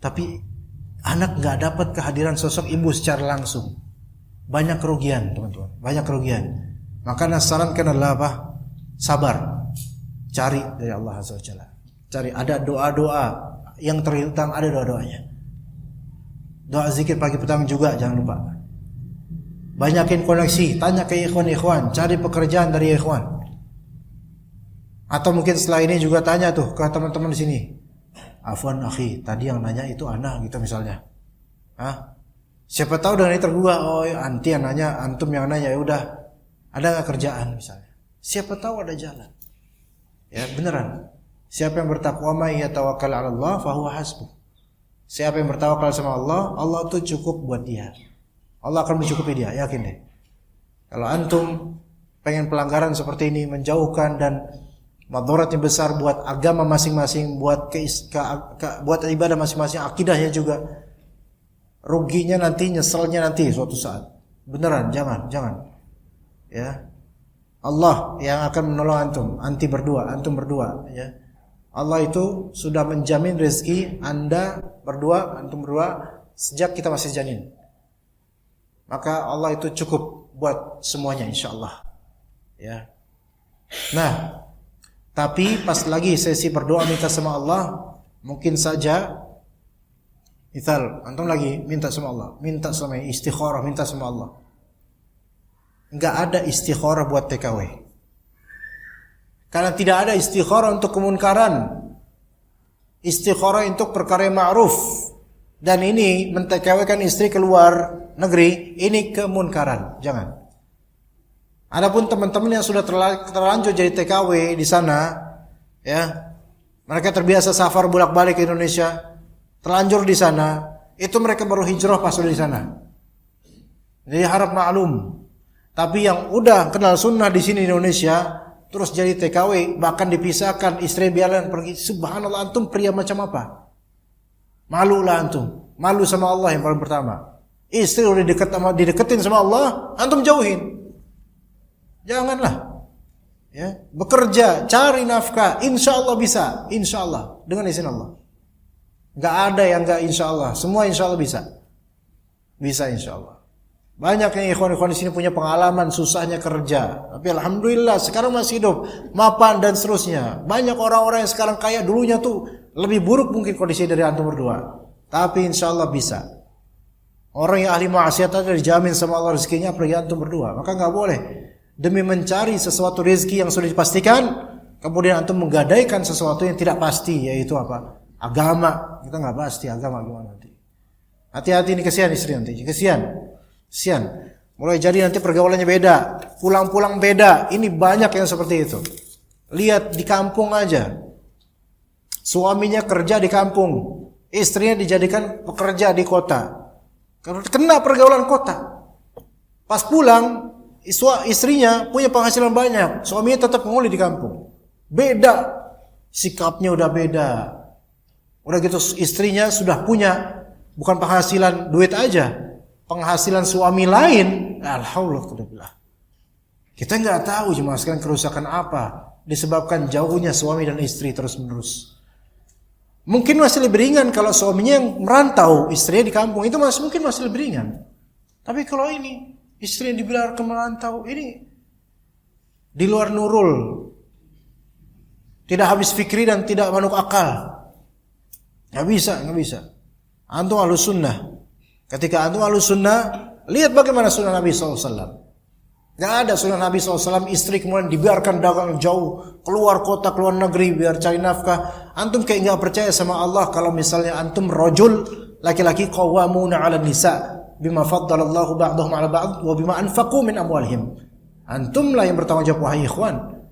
tapi anak nggak dapat kehadiran sosok ibu secara langsung. Banyak kerugian, teman-teman. Banyak kerugian. Maka sarankan adalah apa? Sabar. Cari dari Allah Azza wa Jalla. Cari, ada doa-doa yang terhutang, ada doa-doanya. Doa zikir pagi petang juga jangan lupa. Banyakin koneksi, tanya ke ikhwan-ikhwan, cari pekerjaan dari ikhwan. Atau mungkin setelah ini juga tanya tuh ke teman-teman di sini. Afwan akhi, tadi yang nanya itu anak gitu misalnya. Siapa tahu dengan ini tergugah, oh anti yang nanya, antum yang nanya, ya udah ada nggak kerjaan misalnya. Siapa tahu ada jalan. Ya beneran. Siapa yang bertakwa may yatawakkal 'ala Allah fa huwa hasbuh. Siapa yang bertawakal sama Allah, Allah itu cukup buat dia. Allah akan mencukupi dia, yakin deh. Kalau antum pengen pelanggaran seperti ini, menjauhkan dan Madaratnya besar buat agama masing-masing, buat buat ibadah masing-masing, akidahnya juga. Ruginya nanti, nyeselnya nanti suatu saat. Beneran, jangan. Ya. Allah yang akan menolong antum, antum berdua, ya. Allah itu sudah menjamin rezeki antum berdua sejak kita masih janin. Maka Allah itu cukup buat semuanya insyaallah. Ya. Nah, tapi pas lagi sesi berdoa minta sama Allah, mungkin saja misal antum lagi minta sama Allah, minta sama istikharah, minta sama Allah. Enggak ada istikharah buat TKW. Karena tidak ada istikharah untuk kemunkaran. Istikharah untuk perkara yang ma'ruf. Dan ini men-TKW-kan istri keluar negeri, ini kemunkaran. Jangan. Adapun teman-teman yang sudah terlanjur jadi TKW di sana, ya, mereka terbiasa safar bolak-balik ke Indonesia, terlanjur di sana, itu mereka baru hijrah pas sudah di sana. Jadi harap maklum. Tapi yang udah kenal sunnah di sini di Indonesia, terus jadi TKW, bahkan dipisahkan, istri biarkan pergi. Subhanallah, antum pria macam apa? Malulah antum. Malu sama Allah yang paling pertama. Istri udah dideketin sama Allah, antum jauhin. Janganlah. Ya, bekerja, cari nafkah, insyaallah bisa, insyaallah dengan izin Allah. Enggak ada yang enggak insyaallah, semua insyaallah bisa. Bisa insyaallah. Banyak yang ikhwan-ikhwan di sini punya pengalaman susahnya kerja, tapi alhamdulillah sekarang masih hidup, mapan dan seterusnya. Banyak orang-orang yang sekarang kaya, dulunya tuh lebih buruk mungkin kondisi dari antum berdua. Tapi insyaallah bisa. Orang yang ahli maksiat ada dijamin sama Allah rezekinya apalagi antum berdua. Maka enggak boleh demi mencari sesuatu rezeki yang sudah dipastikan, kemudian antum menggadaikan sesuatu yang tidak pasti, yaitu apa? Agama. Kita enggak pasti agama gimana nanti. Hati-hati ini, kesian istri nanti. Kesian. Mulai jadi nanti pergaulannya beda, pulang-pulang beda. Ini banyak yang seperti itu. Lihat di kampung aja. Suaminya kerja di kampung, istrinya dijadikan pekerja di kota. Kena pergaulan kota. Pas pulang, istrinya punya penghasilan banyak, suaminya tetap nguli di kampung. Beda. Sikapnya udah beda. Udah gitu istrinya sudah punya bukan penghasilan duit aja, penghasilan suami lain. Alhamdulillah. Kita nggak tahu cuma sekarang kerusakan apa disebabkan jauhnya suami dan istri terus menerus. Mungkin masih lebih ringan kalau suaminya yang merantau, istrinya di kampung, itu mungkin masih lebih ringan. Tapi kalau ini istri yang dibiarkan merantau, ini di luar nurul, tidak habis fikri dan tidak manuk akal. Nggak bisa. Antum ahlus sunnah. Ketika antum ahlus sunnah, lihat bagaimana sunnah Nabi SAW. Gak ada sunnah Nabi SAW istri kemudian dibiarkan dagang jauh, keluar kota, keluar negeri biar cari nafkah. Antum kayak gak percaya sama Allah kalau misalnya antum rajul, laki-laki qawwamuna 'ala nisa bima faddalallahu ba'dahum 'ala ba'd wa bima anfaqu min amwalihim. Antumlah yang bertanggung jawab, wahai ikhwan.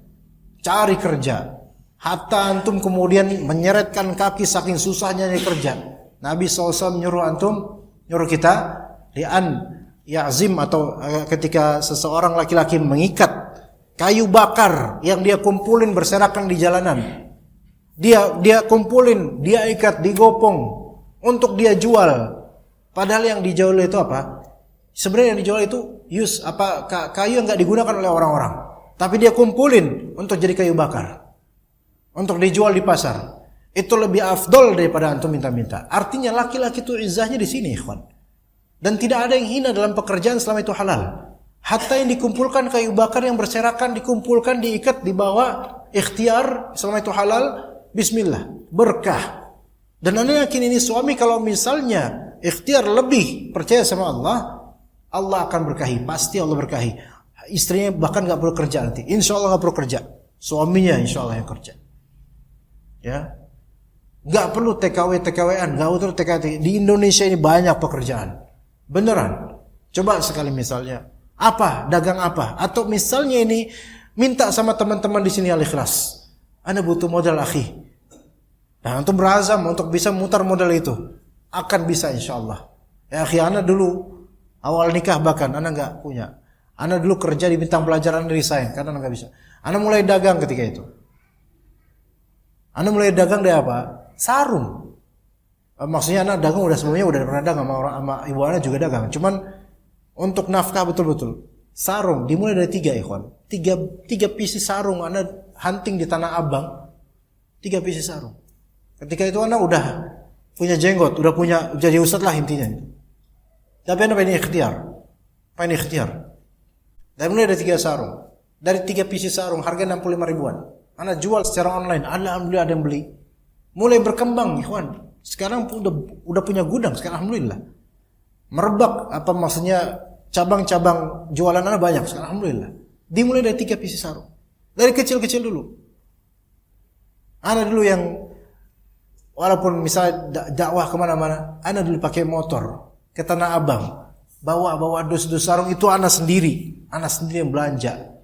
Cari kerja. Hatta antum kemudian menyeretkan kaki saking susahnya nyari kerja. Nabi SAW nyuruh kita ya'zim, atau ketika seseorang laki-laki mengikat kayu bakar yang dia kumpulin berserakan di jalanan, dia kumpulin, dia ikat, digopong untuk dia jual. Padahal yang dijual itu apa? Sebenarnya yang dijual itu kayu yang enggak digunakan oleh orang-orang, tapi dia kumpulin untuk jadi kayu bakar untuk dijual di pasar. Itu lebih afdol daripada antum minta-minta. Artinya laki-laki itu izzahnya di sini, ikhwan. Dan tidak ada yang hina dalam pekerjaan selama itu halal. Hatta yang dikumpulkan kayu bakar yang berserakan, dikumpulkan, diikat, dibawa, ikhtiar, selama itu halal, bismillah, berkah. Dan anda yakin ini suami kalau misalnya ikhtiar lebih percaya sama Allah, Allah akan berkahi, pasti Allah berkahi. Istrinya bahkan gak perlu kerja nanti, insya Allah gak perlu kerja, suaminya insya Allah yang kerja. Ya, gak perlu TKW-TKW-an, gak perlu TKW. Di Indonesia ini banyak pekerjaan. Beneran. Coba sekali misalnya, dagang apa? Atau misalnya ini minta sama teman-teman di sini al-ikhlas. Anda butuh modal akhi. Nah, untuk berazam untuk bisa mutar modal itu, akan bisa insyaallah. Ya akhi, Anda dulu awal nikah bahkan Anda enggak punya. Anda dulu kerja di bintang pelajaran dari saya, karena Anda enggak bisa. Anda mulai dagang ketika itu. Anda mulai dagang dari apa? Sarung. Maksudnya anak dagang udah sebelumnya udah pernah dagang sama ibu anak juga dagang. Cuman untuk nafkah betul-betul. Sarung dimulai dari 3 ikhwan. 3 pieces sarung anak hunting di Tanah Abang. 3 pieces sarung. Ketika itu anak udah punya jenggot, udah punya jadi ustadz lah intinya. Tapi anak pengen ikhtiar. Dan mulai dari 3 sarung. Dari 3 pieces sarung harga 65 ribuan. Anak jual secara online. Alhamdulillah ada yang beli. Mulai berkembang ikhwan. Sekarang udah punya gudang sekarang alhamdulillah. Merebak apa maksudnya cabang-cabang jualan anak banyak sekarang alhamdulillah. Dimulai dari 3 pieces sarung. Dari kecil-kecil dulu. Anak dulu yang walaupun misalnya dakwah kemana-mana, anak dulu pakai motor ke Tanah Abang, bawa dus-dus sarung itu anak sendiri yang belanja.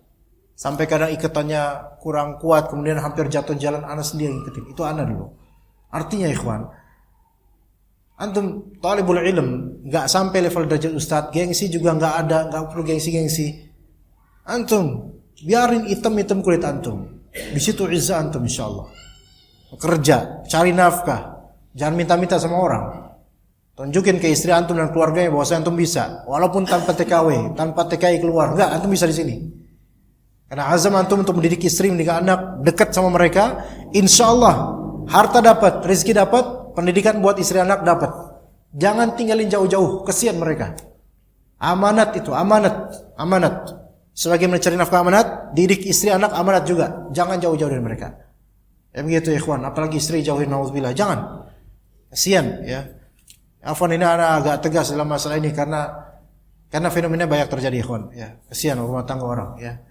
Sampai kadang ikatannya kurang kuat, kemudian hampir jatuh jalan, anak sendiri yang ikutin. Itu anak dulu. Artinya ikhwan, antum talibul ilm, nggak sampai level derajat ustadz, gengsi juga nggak ada, nggak perlu gengsi. Antum biarin hitam kulit antum, di situ izzah antum insyaallah. Kerja, cari nafkah, jangan minta-minta sama orang. Tunjukin ke istri antum dan keluarganya bahwa antum bisa, walaupun tanpa TKW, tanpa TKI keluar, enggak, antum bisa di sini. Karena azam antum untuk mendidik istri, mendidik anak, dekat sama mereka, insyaallah harta dapat, rezeki dapat, pendidikan buat istri anak dapat. Jangan tinggalin jauh-jauh, kesian mereka. Amanat itu, amanat. Sebagai mencari nafkah amanat, didik istri anak amanat juga. Jangan jauh-jauh dari mereka. Ya begitu ikhwan, apalagi istri jauhin nauzubillah, jangan. Kesian ya. Afwan ini anak agak tegas dalam masalah ini karena fenomena banyak terjadi ikhwan ya. Kesian rumah tangga orang ya.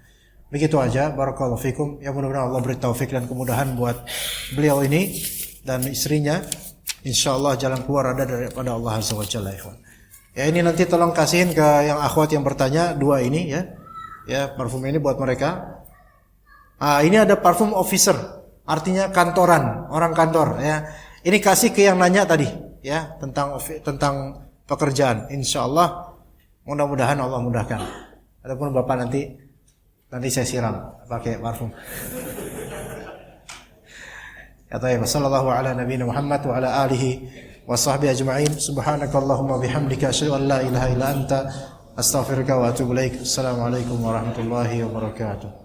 Begitu aja, barakallahu fikum. Ya mudah-mudahan Allah beri taufik dan kemudahan buat beliau ini dan istrinya. Insyaallah jalan keluar ada daripada Allah Azza wa Jalla ikhwan. Ya ini nanti tolong kasihin ke yang akhwat yang bertanya 2 ini ya. Ya parfum ini buat mereka. Ini ada parfum officer, artinya kantoran, orang kantor ya. Ini kasih ke yang nanya tadi ya tentang pekerjaan. Insyaallah mudah-mudahan Allah mudahkan. Adapun Bapak nanti saya siram pakai parfum. Ya tayyib, sallallahu ala nabiyina Muhammad wa ala alihi wa sahbihi ajma'in. Subhanakallahumma bihamdika asyhadu an la ilaha illa anta astaghfiruka wa atubu ilaik. Assalamualaikum warahmatullahi wabarakatuh.